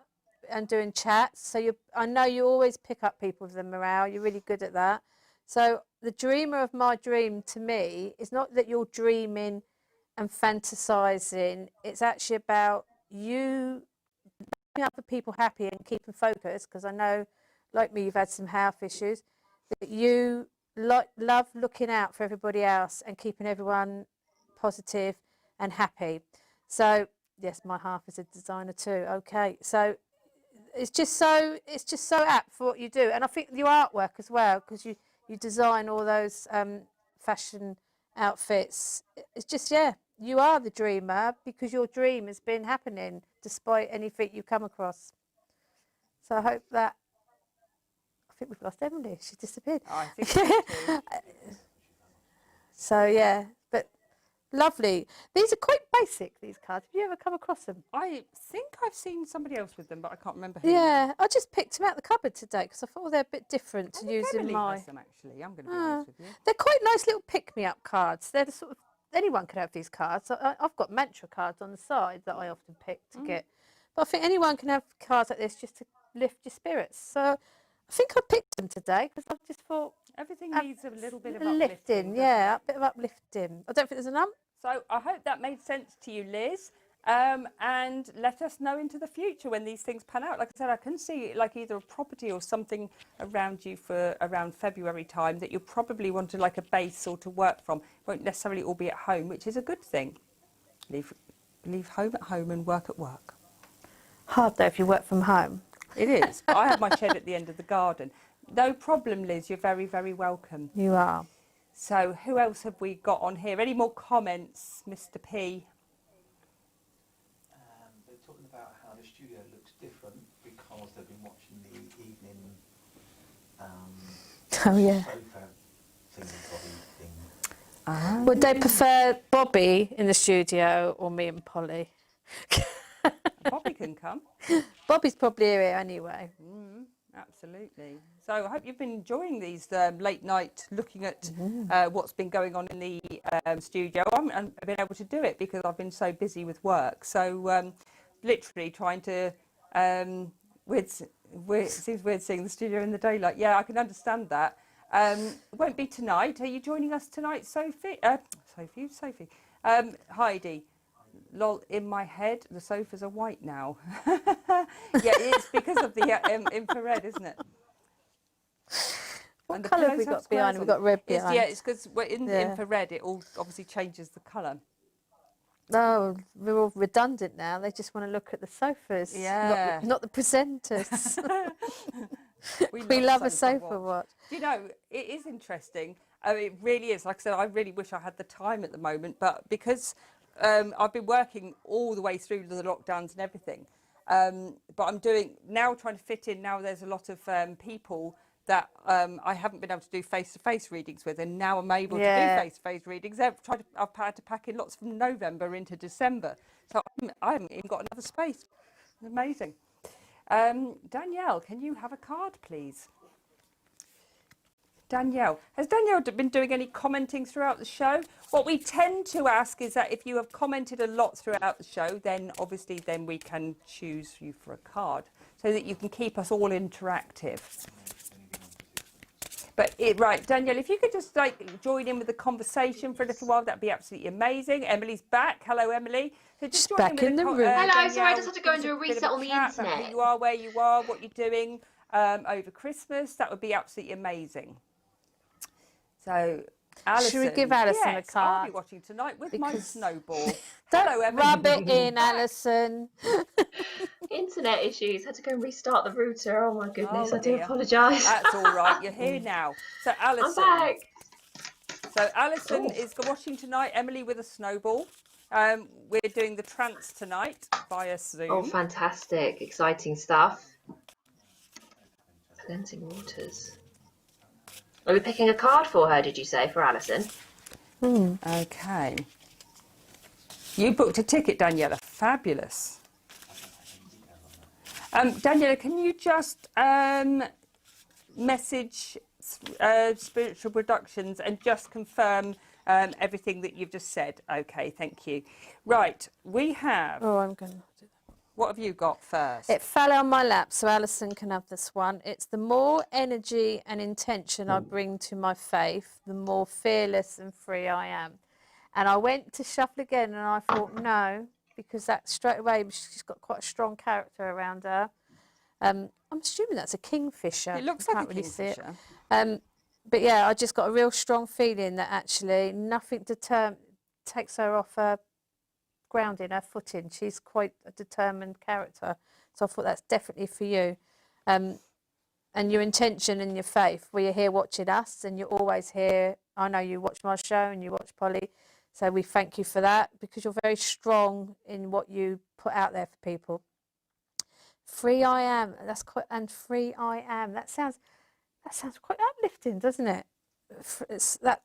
and doing chats. So I know you always pick up people with the morale. You're really good at that. So the dreamer of my dream to me is not that you're dreaming and fantasizing. It's actually about you making other people happy and keeping focused, because I know, like me, you've had some health issues, that you love looking out for everybody else and keeping everyone positive and happy. So yes, my half is a designer too. Okay, so it's just so apt for what you do. And I think your artwork as well, because you design all those fashion outfits. It's just, yeah, you are the dreamer because your dream has been happening despite anything you come across. So I hope that, I think we've lost Emily. She's disappeared. I think so too. So yeah, but lovely. These are quite basic, these cards. Have you ever come across them? I think I've seen somebody else with them, but I can't remember who. now. Yeah, I just picked them out the cupboard today because I thought they're a bit different to I think use in Emily my. has them actually. I'm going to be honest with you. They're quite nice little pick-me-up cards. They're the sort of anyone could have these cards. I've got mantra cards on the side that I often pick to get, but I think anyone can have cards like this just to lift your spirits. So I think I picked them today because I just thought Everything Ab- needs a little bit of lifting, uplifting. doesn't yeah, it? a bit of uplifting. I don't think there's a number. So I hope that made sense to you, Liz. And let us know into the future when these things pan out. Like I said, I can see like either a property or something around you for around February time that you'll probably want to like a base or to work from. Won't necessarily all be at home, which is a good thing. Leave home at home and work at work. Hard though if you work from home. It is. I have my shed at the end of the garden. No problem, Liz. You're very, very welcome. You are. So who else have we got on here? Any more comments, Mr. P? They're talking about how the studio looks different because they've been watching the evening Oh yeah. sofa thing. Would they prefer Bobby in the studio or me and Polly? Bobby can come. Bobby's probably here anyway. Absolutely. So I hope you've been enjoying these late night looking at what's been going on in the studio. I haven't been able to do it because I've been so busy with work. So literally trying to, it seems weird seeing the studio in the daylight. Yeah, I can understand that. It won't be tonight. Are you joining us tonight, Sophie? Sophie. Heidi. Lol, in my head, the sofas are white now. Yeah, it's because of the infrared, isn't it? What And the colour have we pillows have got behind? squares We've got red It's, behind. yeah, it's because in the Yeah. infrared, it all obviously changes the colour. Oh, we're all redundant now. They just want to look at the sofas, Yeah. not the presenters. We We love a sofa sofa watch. You know, it is interesting. I mean, it really is. Like I said, I really wish I had the time at the moment, but because I've been working all the way through the lockdowns and everything, but I'm trying to fit in. Now there's a lot of people that I haven't been able to do face-to-face readings with, and now I'm able to do face-to-face readings. I've had to pack in lots from November into December, so I haven't even got another space. Amazing. Danielle, can you have a card, please? Danielle, has Danielle been doing any commenting throughout the show? What we tend to ask is that if you have commented a lot throughout the show, then obviously then we can choose you for a card so that you can keep us all interactive. But right, Danielle, if you could just like join in with the conversation for a little while, that'd be absolutely amazing. Emily's back. Hello, Emily. So just join back with in the room. Hello, sorry, I Danielle, just had to go and give do us a bit of reset on the chat about internet. Who you are, where you are, what you're doing over Christmas. That would be absolutely amazing. So, Alison. Should we give Alison a yes, I'll card? be watching tonight with my Because- snowball. Don't Hello, Emily. rub it in, Alison. Internet issues. Had to go and restart the router. Oh my goodness, Oh, I do dear. apologise. That's all right. You're here now. So, I'm Alison. back. So Alison Cool. is watching tonight. Emily with a snowball. We're doing the trance tonight via Zoom. Oh, fantastic. Exciting stuff. Cleansing waters. Are we picking a card for her, did you say, for Alison? Okay. You booked a ticket, Daniela. Fabulous. Daniela, can you just message Spiritual Productions and just confirm everything that you've just said? Okay, thank you. Right, we have... Oh, I'm going to do that. What have you got first? It fell on my lap, so Alison can have this one. It's the more energy and intention I bring to my faith, the more fearless and free I am. And I went to shuffle again, and I thought, no, because that straight away, she's got quite a strong character around her. I'm assuming that's a kingfisher. It looks I like can't a really see it. kingfisher. But yeah, I just got a real strong feeling that actually nothing takes her off her grounding, her footing. She's quite a determined character. So I thought that's definitely for you. And your intention and your faith, where you're here watching us and you're always here I know you watch my show and you watch Polly. So we thank you for that because you're very strong in what you put out there for people. Free I am. That's quite, and free I am. That sounds quite uplifting, doesn't it? It's that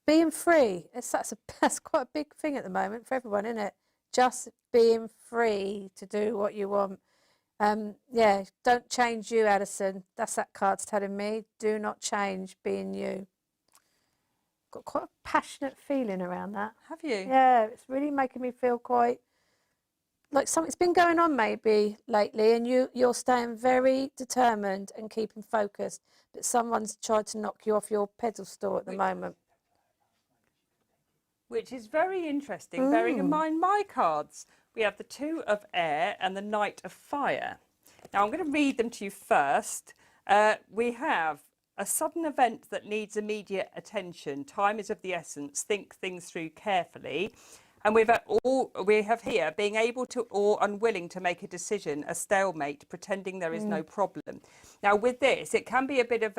being free. That's quite a big thing at the moment for everyone, isn't it? Just being free to do what you want. Yeah, don't change you, Alison. That's that card's telling me. Do not change being you. Got quite a passionate feeling around that. Have you? Yeah, it's really making me feel quite like something's been going on maybe lately, and you're staying very determined and keeping focused, but someone's tried to knock you off your pedestal at the moment. Which is very interesting, bearing in mind my cards. We have the Two of Air and the Knight of Fire. Now I'm going to read them to you first. We have a sudden event that needs immediate attention. Time is of the essence. Think things through carefully. And we have here being able to or unwilling to make a decision, a stalemate, pretending there is no problem. Now with this, it can be a bit of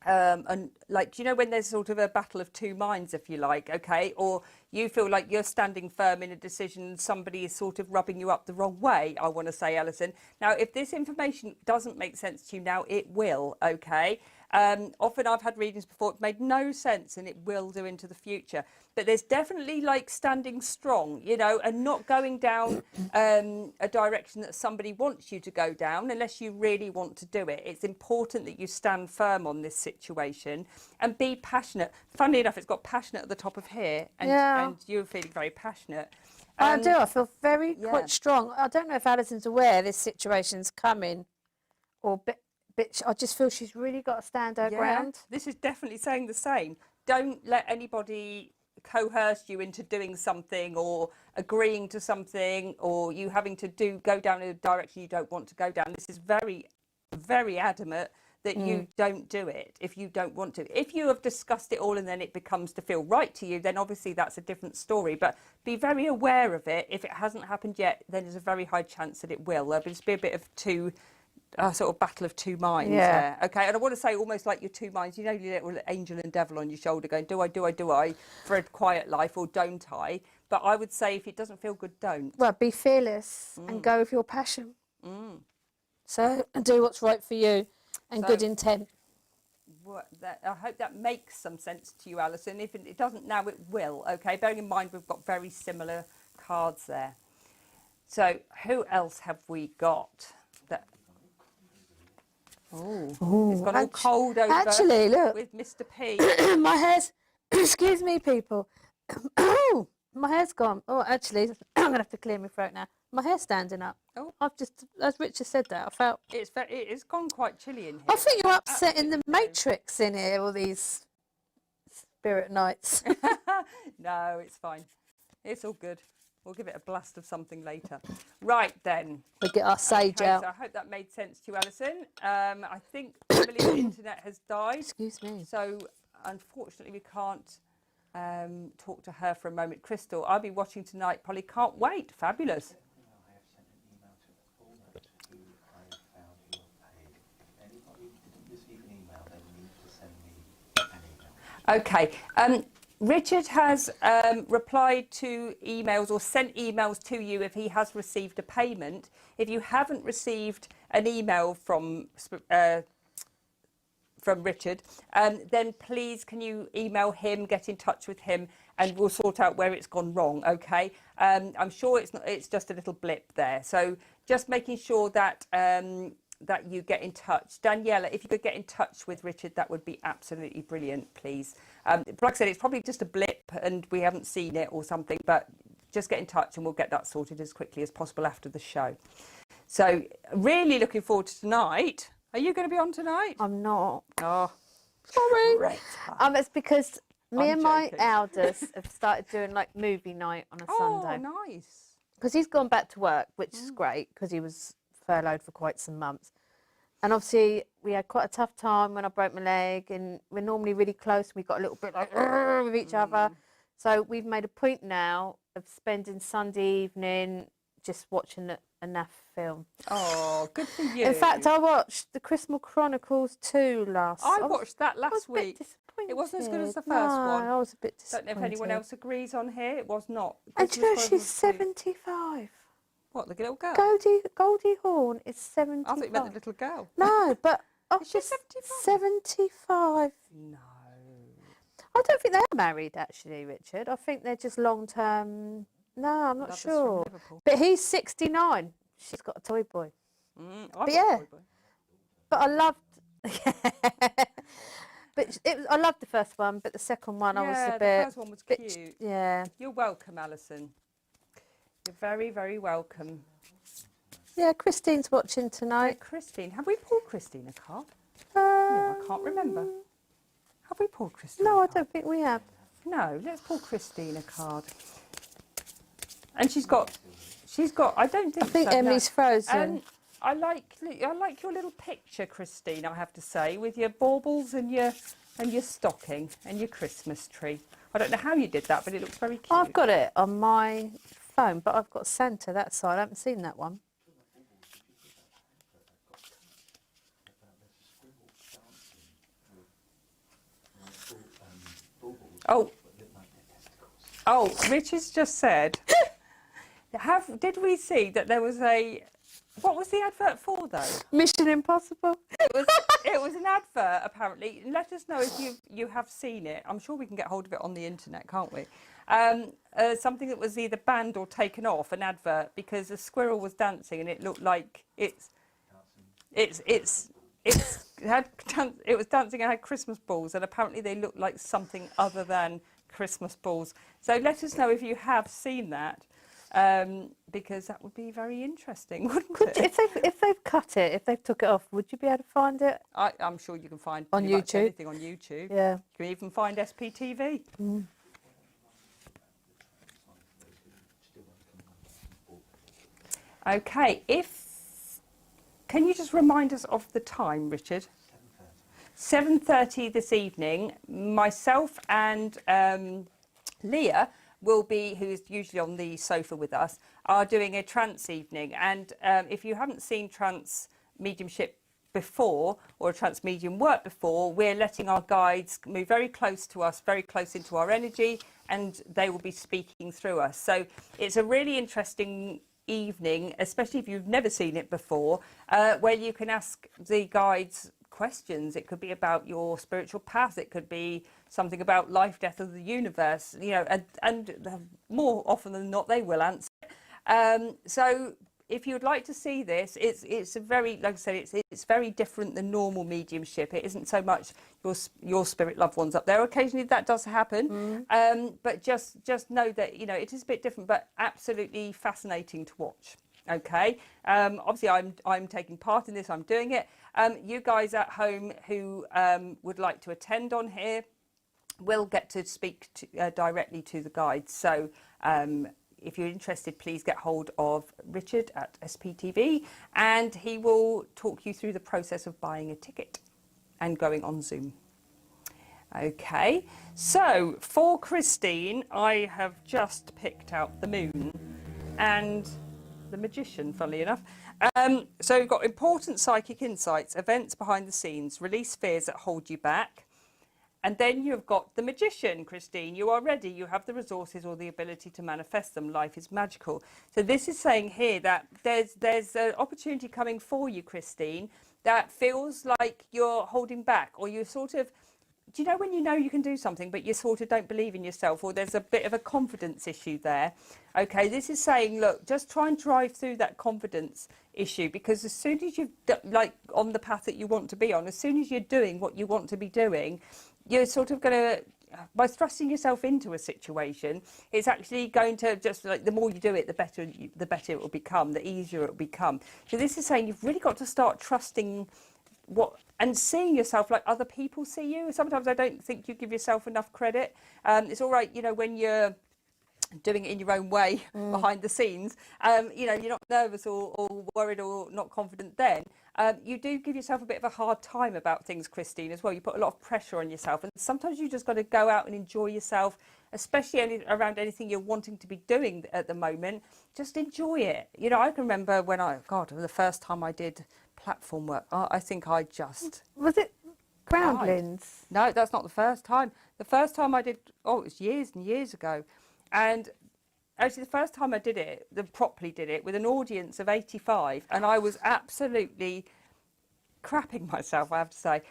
and like, do you know when there's sort of a battle of two minds, if you like, okay, or you feel like you're standing firm in a decision, somebody is sort of rubbing you up the wrong way, I want to say, Alison. Now if this information doesn't make sense to you now, it will, okay. Often I've had readings before, it made no sense, and it will do into the future, but there's definitely like standing strong, you know, and not going down a direction that somebody wants you to go down unless you really want to do it. It's important that you stand firm on this situation and be passionate. Funnily enough, it's got passionate at the top of here, and you're feeling very passionate. I do. I feel quite strong. I don't know if Alison's aware this situation's coming, or I just feel she's really got to stand her ground. This is definitely saying the same. Don't let anybody coerce you into doing something or agreeing to something, or you having to go down in a direction you don't want to go down. This is very, very adamant that you don't do it if you don't want to. If you have discussed it all and then it becomes to feel right to you, then obviously that's a different story. But be very aware of it. If it hasn't happened yet, then there's a very high chance that it will. There'll just be a bit of sort of battle of two minds there. Okay, and I want to say almost like your two minds, you know, your little angel and devil on your shoulder going, do I for a quiet life, or don't I? But I would say if it doesn't feel good, don't. Well, be fearless and go with your passion. So, and do what's right for you and good intent. I hope that makes some sense to you, Alison. If it doesn't now, it will. Okay, bearing in mind we've got very similar cards there. So who else have we got? It's gone all cold over. Actually, look. With Mr. P. My hair's, excuse me, people. My hair's gone. Oh, actually, I'm going to have to clear my throat now. My hair's standing up. Oh. I've just, as Richard said that, I felt. It's gone quite chilly in here. I think you're upsetting the Matrix in here, all these spirit nights. No, it's fine. It's all good. We'll give it a blast of something later. Right then. We get our sage out. So I hope that made sense to you, Alison. I think Emily's internet has died. Excuse me. So unfortunately we can't talk to her for a moment. Crystal, I'll be watching tonight. Polly, can't wait. Fabulous. I have sent an email to all those who I have found who have paid. If anybody didn't receive an email, they need to send me an email. Okay. Richard has replied to emails or sent emails to you if he has received a payment. If you haven't received an email from Richard, then please can you email him, get in touch with him, and we'll sort out where it's gone wrong, okay? I'm sure it's just a little blip there. So just making sure that that you get in touch. Daniela, if you could get in touch with Richard, that would be absolutely brilliant, please. Like I said, it's probably just a blip and we haven't seen it or something, but just get in touch and we'll get that sorted as quickly as possible after the show. So really looking forward to tonight. Are you going to be on tonight? I'm not. Oh, Sorry. great. It's because me and my joking. eldest have started doing like movie night on a Sunday. Oh, nice. Because he's gone back to work, which is great because he was furloughed for quite some months. And obviously we had quite a tough time when I broke my leg, and we're normally really close. We got a little bit like with each other. So we've made a point now of spending Sunday evening just watching a NAF film. Oh, good for you. In fact, I watched The Christmas Chronicles 2 I watched that last week. disappointed. It wasn't as good as the No, first one. I was a bit Don't know disappointed. if anyone else agrees on here. It was not. And do you know Christmas she's was cute. 75. What, the little girl? Goldie Hawn is 75. I thought you meant the little girl. No, but Is she after 75? 75. No. I don't think they're married, actually, Richard. I think they're just long-term. No, I'm not Lovers from sure. Liverpool. But he's 69. She's got a toy boy. I've But got a yeah. toy boy. But I loved. I loved the first one, but the second one I was Yeah, a the bit. first one was bit cute. yeah. You're welcome, Alison. You're very, very welcome. Yeah, Christine's watching Right, tonight. Christine. Have we pulled Christine a card? Um, No, I can't remember. Have we pulled Christine? No, a I card? don't think we have. No, let's pull Christine a card. And she's got. I don't think. I think so, no. Emmy's frozen. I like your little picture, Christine. I have to say, with your baubles and your stocking and your Christmas tree. I don't know how you did that, but it looks very cute. I've got it on my phone, but I've got Santa that side. I haven't seen that one. Oh, Richard's just said. Did we see that there was a? What was the advert for though? Mission Impossible. It was an advert apparently. Let us know if you have seen it. I'm sure we can get hold of it on the internet, can't we? Something that was either banned or taken off, an advert, because a squirrel was dancing and it looked like it was dancing and had Christmas balls, and apparently they looked like something other than Christmas balls. So let us know if you have seen that, because that would be very interesting, wouldn't it? If they've cut it, if they've took it off, would you be able to find it? I'm sure you can find On pretty much YouTube? anything on YouTube. Yeah. You can even find SPTV. Okay, can you just remind us of the time, Richard? 7:30 this evening. Myself and Leah will be, who's usually on the sofa with us, are doing a trance evening. And if you haven't seen trance mediumship before, or a trance medium work before, we're letting our guides move very close to us, very close into our energy, and they will be speaking through us. So it's a really interesting evening, especially if you've never seen it before, where you can ask the guides questions. It could be about your spiritual path, it could be something about life, death of the universe, and more often than not they will answer. So if you would like to see this, it's a very, like I said, it's very different than normal mediumship. It isn't so much your spirit loved ones up there. Occasionally that does happen, but just know that it is a bit different, but absolutely fascinating to watch. Okay, obviously I'm taking part in this. I'm doing it. You guys at home who would like to attend on here will get to speak directly to the guides. So if you're interested, please get hold of Richard at SPTV, and he will talk you through the process of buying a ticket and going on Zoom. Okay, so for Christine, I have just picked out the Moon and the Magician, funnily enough. So we've got important psychic insights, events behind the scenes, release fears that hold you back. And then you've got the Magician, Christine. You are ready. You have the resources or the ability to manifest them. Life is magical. So this is saying here that there's an opportunity coming for you, Christine, that feels like you're holding back, or you're sort of, do you know you can do something, but you sort of don't believe in yourself, or there's a bit of a confidence issue there. Okay, this is saying, look, just try and drive through that confidence issue, because as soon as you've, like on the path that you want to be on, as soon as you're doing what you want to be doing, you're sort of going to, by thrusting yourself into a situation, it's actually going to just, like, the more you do it, the better it will become, the easier it will become. So this is saying you've really got to start trusting and seeing yourself like other people see you. Sometimes I don't think you give yourself enough credit. It's all right, when you're doing it in your own way behind the scenes, you're not nervous or worried or not confident then. You do give yourself a bit of a hard time about things, Christine, as well. You put a lot of pressure on yourself, and sometimes you just got to go out and enjoy yourself, especially around anything you're wanting to be doing at the moment. Just enjoy it. I can remember when the first time I did platform work, I think I just... Was it Groundlings. No, that's not the first time. The first time I did, it was years and years ago. And actually, the first time I did it, properly did it, with an audience of 85, and I was absolutely crapping myself, I have to say.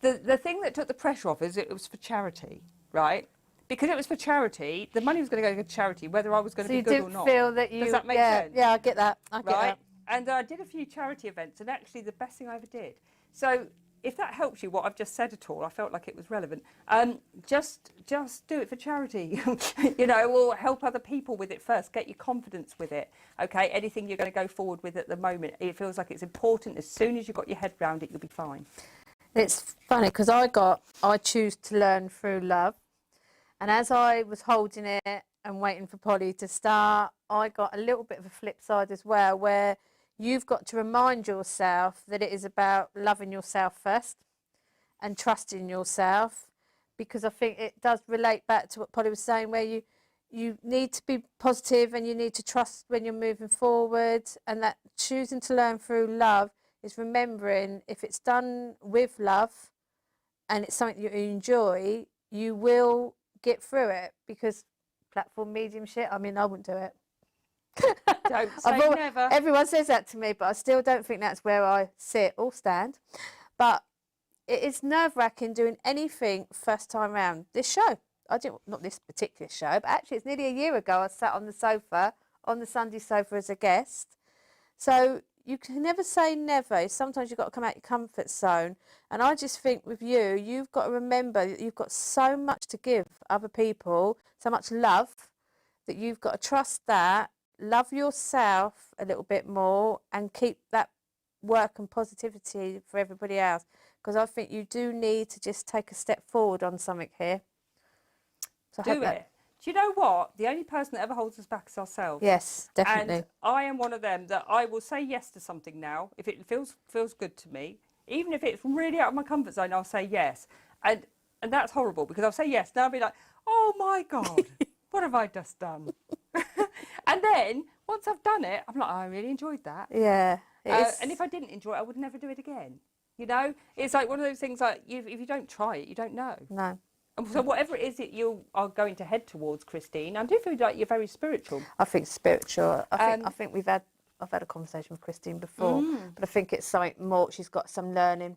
The thing that took the pressure off is it was for charity, right? Because it was for charity, the money was going to go to charity, whether I was going to be good or not. So you didn't feel that you... Does that make yeah, sense? Yeah, I get that. I get Right? that. And I did a few charity events, and actually the best thing I ever did. So if that helps you, what I've just said at all, I felt like it was relevant. Just do it for charity, you know, or help other people with it first. Get your confidence with it. Okay, anything you're going to go forward with at the moment, it feels like it's important. As soon as you've got your head round it, you'll be fine. It's funny because I choose to learn through love. And as I was holding it and waiting for Polly to start, I got a little bit of a flip side as well, where you've got to remind yourself that it is about loving yourself first and trusting yourself, because I think it does relate back to what Polly was saying, where you need to be positive and you need to trust when you're moving forward, and that choosing to learn through love is remembering if it's done with love and it's something you enjoy, you will get through it, because platform mediumship, I mean, I wouldn't do it. Don't say never. Everyone says that to me, but I still don't think that's where I sit or stand. But it is nerve-wracking doing anything first time round. This show, not this particular show, but actually it's nearly a year ago I sat on the sofa, on the Sunday sofa as a guest. So you can never say never. Sometimes you've got to come out your comfort zone. And I just think with you, you've got to remember that you've got so much to give other people, so much love, that you've got to trust that, love yourself a little bit more, and keep that work and positivity for everybody else. Because I think you do need to just take a step forward on something here. So Do it. Do you know what? The only person that ever holds us back is ourselves. Yes, definitely. And I am one of them that I will say yes to something now if it feels good to me. Even if it's really out of my comfort zone, I'll say yes. And that's horrible, because I'll say yes, and I'll be like, oh my God, what have I just done? And then once I've done it, I'm like, I really enjoyed that. Yeah. And if I didn't enjoy it, I would never do it again. You know, it's like one of those things like if you don't try it, you don't know. No. And so whatever it is that you are going to head towards, Christine, I do feel like you're very spiritual. I think spiritual. I think I've had a conversation with Christine before, but I think it's something more. She's got some learning,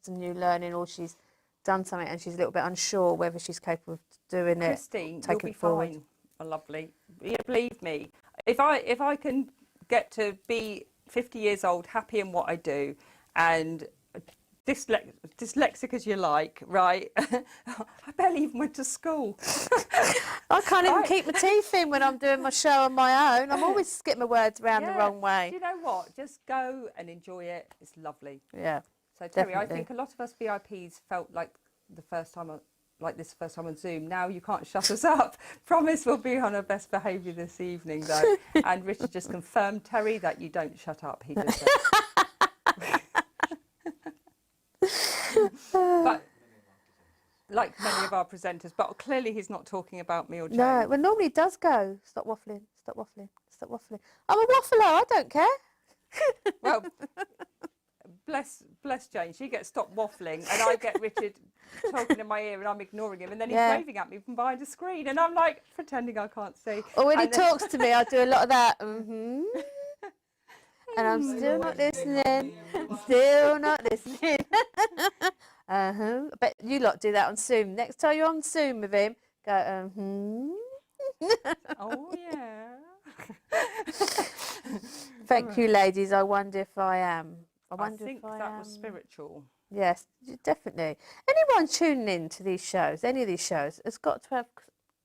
some new learning, or she's done something and she's a little bit unsure whether she's capable of doing Christine, it. Taking you'll be it forward. fine, my lovely. Yeah, believe me. If I can get to be 50 years old, happy in what I do, and dyslexic as you like, right? I barely even went to school. I can't even keep my teeth in when I'm doing my show on my own. I'm always getting my words around the wrong way. Do you know what? Just go and enjoy it. It's lovely. Yeah. So Terry, definitely. I think a lot of us VIPs felt like the first time on Zoom. Now you can't shut us up. Promise we'll be on our best behaviour this evening, though. And Richard just confirmed, Terry, that you don't shut up. He just said. But like many of our presenters, but clearly he's not talking about me or Jane. No, well, normally it does go. Stop waffling. Stop waffling. Stop waffling. I'm a waffler. I don't care. Well, bless Jane. She gets stopped waffling, and I get Richard talking in my ear, and I'm ignoring him, and then he's waving at me from behind a screen, and I'm like pretending I can't see. Or when he talks to me, I do a lot of that. And I'm still not listening. Still not listening. But you lot do that on Zoom. Next time you're on Zoom with him, go, Oh, yeah. Thank you, ladies. I wonder if I am. I think that was spiritual. Yes, definitely. Anyone tuning in to these shows, any of these shows, has got to have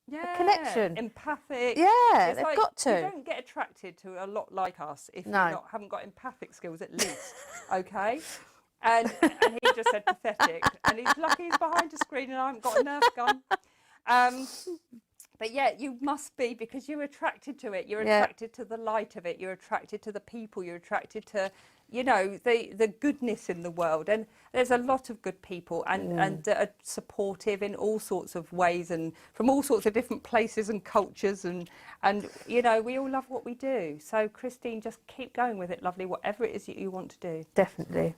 a connection. Empathic. Yeah, It's they've like, got to. You don't get attracted to a lot like us if you haven't got empathic skills at least. Okay? And he just said pathetic. And he's lucky he's behind a screen and I haven't got a Nerf gun. But yeah, you must be, because you're attracted to it. You're attracted to the light of it. You're attracted to the people. You're attracted to, you know, the goodness in the world. And there's a lot of good people and are supportive in all sorts of ways and from all sorts of different places and cultures. And you know, we all love what we do. So, Christine, just keep going with it, lovely, whatever it is that you want to do. Definitely.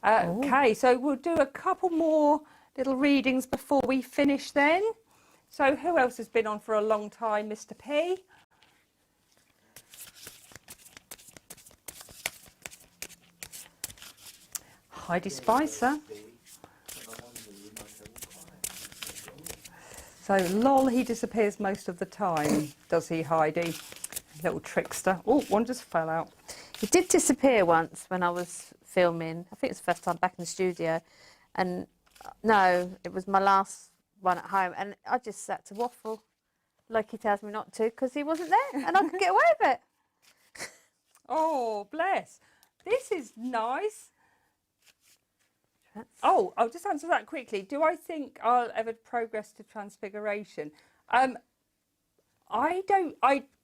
Okay, so we'll do a couple more little readings before we finish then. So who else has been on for a long time, Mr. P? Heidi Spicer. So, lol, he disappears most of the time, does he, Heidi? Little trickster. Oh, one just fell out. He did disappear once when I was filming. I think it was the first time back in the studio. And no, it was my last one at home. And I just sat to waffle like he tells me not to because he wasn't there and I could get away with it. Oh, bless. This is nice. Oh, I'll just answer that quickly. Do I think I'll ever progress to transfiguration? I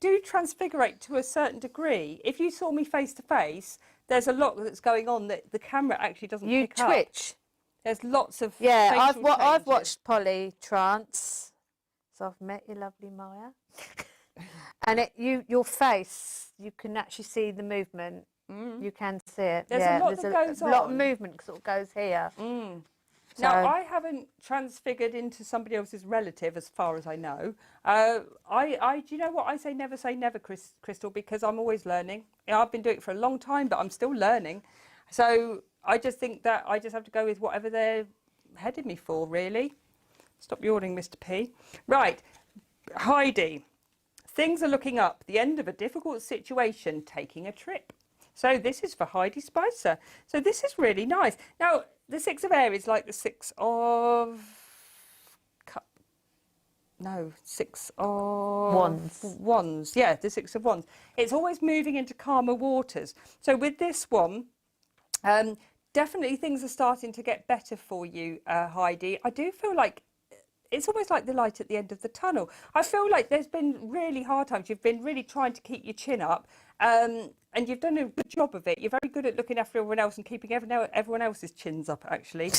do transfigurate to a certain degree. If you saw me face to face, there's a lot that's going on that the camera actually doesn't pick up. You twitch. There's lots of I've changes. watched Polly trance, so I've met you, lovely Maya. And your face, you can actually see the movement. You can see it. There's a lot that goes on. A lot of movement sort of goes here. So, now, I haven't transfigured into somebody else's relative, as far as I know. Do you know what? I say never, Crystal, because I'm always learning. I've been doing it for a long time, but I'm still learning. So I just think that I just have to go with whatever they're heading me for, really. Stop yawning, Mr. P. Right, Heidi. Things are looking up. The end of a difficult situation, taking a trip. So this is for Heidi Spicer. So this is really nice. Now, the Six of Aries, like the Six of Wands. Yeah, the Six of Wands. It's always moving into calmer waters. So with this one, definitely things are starting to get better for you, Heidi. I do feel like it's almost like the light at the end of the tunnel. I feel like there's been really hard times. You've been really trying to keep your chin up, and you've done a good job of it. You're very good at looking after everyone else and keeping everyone else's chins up, actually.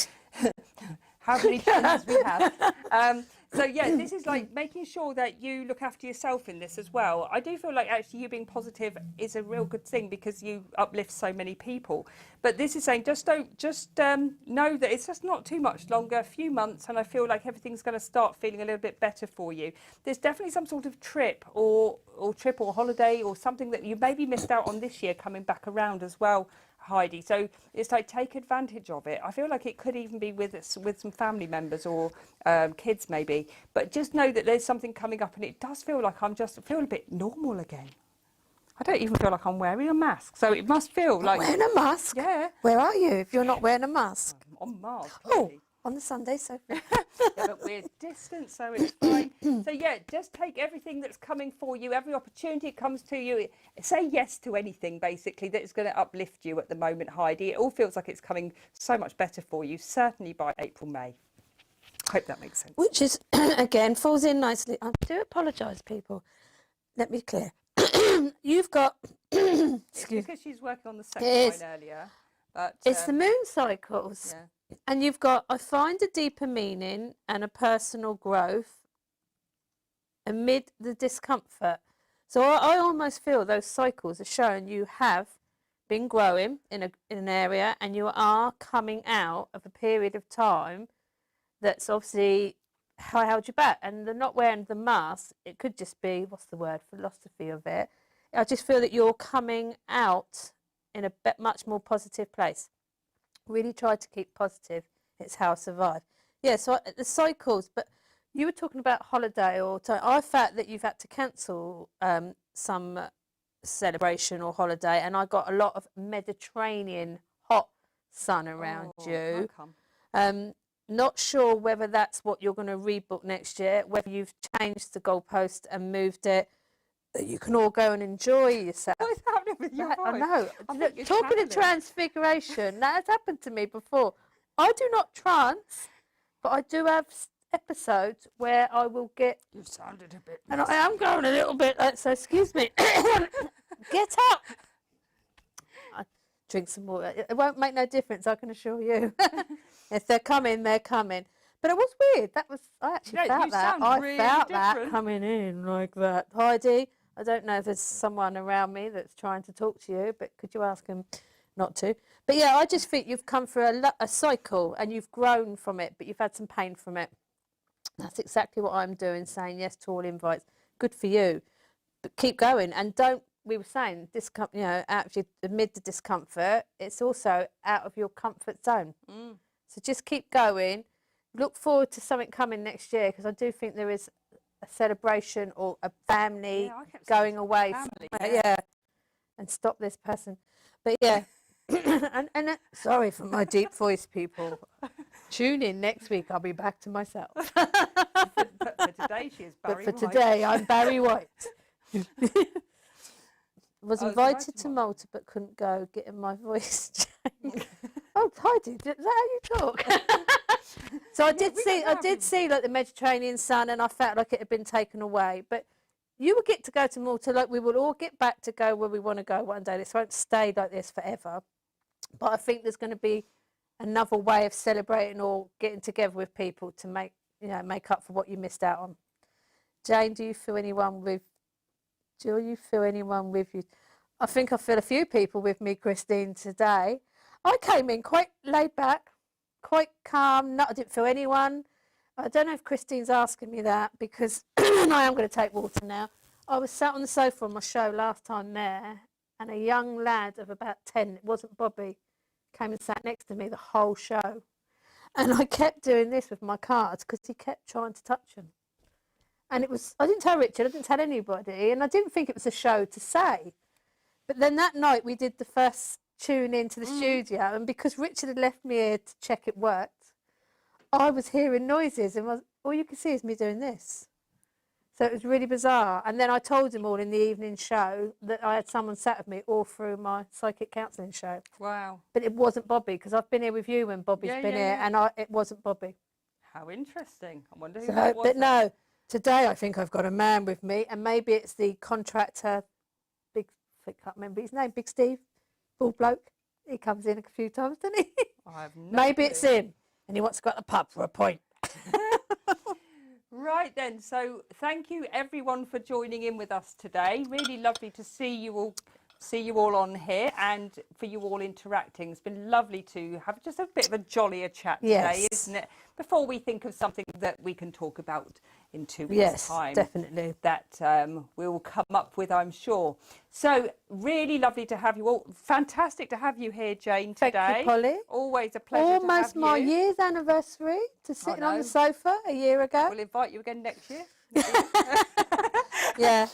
How many chins we have. So, yeah, this is like making sure that you look after yourself in this as well. I do feel like actually you being positive is a real good thing because you uplift so many people. But this is saying just know that it's just not too much longer, a few months, and I feel like everything's going to start feeling a little bit better for you. There's definitely some sort of trip or holiday or something that you maybe missed out on this year coming back around as well, Heidi. So it's like take advantage of it. I feel like it could even be with some family members or kids maybe. But just know that there's something coming up, and it does feel like feel a bit normal again. I don't even feel like I'm wearing a mask, so it must feel like wearing a mask. Yeah. Where are you if you're not wearing a mask? On Mars. Oh, on the Sunday sofa. Yeah, but we're distant, so it's fine. So yeah, just take everything that's coming for you, every opportunity that comes to you. Say yes to anything, basically, that is going to uplift you at the moment, Heidi. It all feels like it's coming so much better for you, certainly by April, May. I hope that makes sense. Which is, again, falls in nicely. I do apologise, people. Let me be clear. You've got... because she's working on the second line earlier. But, it's the moon cycles. Yeah. And you've got, I find a deeper meaning and a personal growth amid the discomfort. So I almost feel those cycles are showing you have been growing in an area, and you are coming out of a period of time that's obviously held you back. And the not wearing the mask, it could just be, what's the word, philosophy of it. I just feel that you're coming out in a much more positive place. Really try to keep positive. It's how I survive. Yeah, so the cycles, but you were talking about holiday or time. I felt that you've had to cancel some celebration or holiday, and I got a lot of Mediterranean hot sun around you. Not sure whether that's what you're going to rebook next year, whether you've changed the goalpost and moved it, that you can all go and enjoy yourself. What is happening with your voice? I know. Look, talking of transfiguration, that has happened to me before. I do not trance, but I do have episodes where I will get... You sounded a bit... And I am going a little bit, so excuse me. Get up! I drink some water. It won't make no difference, I can assure you. If they're coming, they're coming. But it was weird. I actually felt that. I felt that coming in like that. Heidi, I don't know if there's someone around me that's trying to talk to you, but could you ask him not to. But yeah, I just think you've come through a cycle and you've grown from it, but you've had some pain from it. That's exactly what I'm doing, saying yes to all invites. Good for you. But keep going and don't, we were saying, you know, amid the discomfort, it's also out of your comfort zone. So just keep going. Look forward to something coming next year, because I do think there is a celebration or a family going away. Yeah. And stop this person. But yeah. and sorry for my deep voice, people. Tune in next week. I'll be back to myself. But for today, she is Barry But for White. today, I'm Barry White. Was I was invited to Malta but couldn't go, getting my voice changed. Oh, Heidi, is that how you talk? So I did see like the Mediterranean sun, and I felt like it had been taken away. But you will get to go to Malta, like we will all get back to go where we want to go one day. This won't stay like this forever. But I think there's going to be another way of celebrating or getting together with people to make up for what you missed out on. Jane, do you feel anyone with you? I think I feel a few people with me, Christine, today. I came in quite laid back, quite calm. I didn't feel anyone. I don't know if Christine's asking me that, because I am going to take water now. I was sat on the sofa on my show last time there, and a young lad of about 10, it wasn't Bobby, came and sat next to me the whole show. And I kept doing this with my cards because he kept trying to touch them. And I didn't tell Richard, I didn't tell anybody, and I didn't think it was a show to say. But then that night we did the first tune into the studio, and because Richard had left me here to check it worked, I was hearing noises, and all you could see is me doing this. So it was really bizarre. And then I told him all in the evening show that I had someone sat with me all through my psychic counselling show. Wow. But it wasn't Bobby, because I've been here with you when Bobby's been here, and it wasn't Bobby. How interesting. I wonder who that was. But no, today I think I've got a man with me, and maybe it's the contractor, I can't remember his name, Big Steve, bald bloke. He comes in a few times, doesn't he? I have no Maybe clue. it's him, and he wants to go to the pub for a pint. Right then, so thank you everyone for joining in with us today. Really lovely to see you all on here, and for you all interacting. It's been lovely to have just a bit of a jollier chat today, isn't it? Before we think of something that we can talk about in 2 weeks' time. Yes, definitely. That we'll come up with, I'm sure. So really lovely to have you all. Fantastic to have you here, Jane, today. Thank you, Polly. Always a pleasure to have you. Almost my year's anniversary to sitting on the sofa a year ago. We'll invite you again next year. Yeah,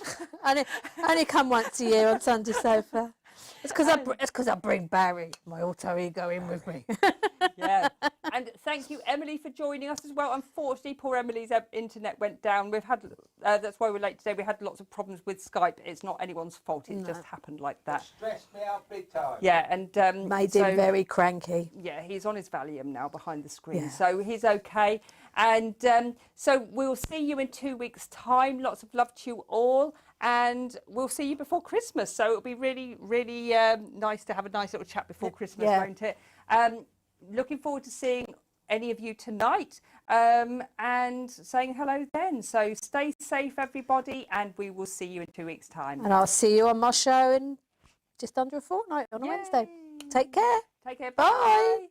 I only come once a year on Sunday sofa. It's because I bring Barry, my alter ego, in with me. Yeah, and thank you, Emily, for joining us as well. Unfortunately, poor Emily's internet went down. We've had that's why we're late today. We had lots of problems with Skype. It's not anyone's fault. It just happened like that. Stressed me out big time. Yeah, and Made him very cranky. Yeah, he's on his Valium now behind the screen, so he's okay. And so we'll see you in 2 weeks' time. Lots of love to you all, and we'll see you before Christmas. So it'll be really, really nice to have a nice little chat before Christmas, won't it? Looking forward to seeing any of you tonight and saying hello then. So stay safe, everybody, and we will see you in 2 weeks' time. And I'll see you on my show in just under a fortnight on a Wednesday. Take care. Take care. Bye. Bye.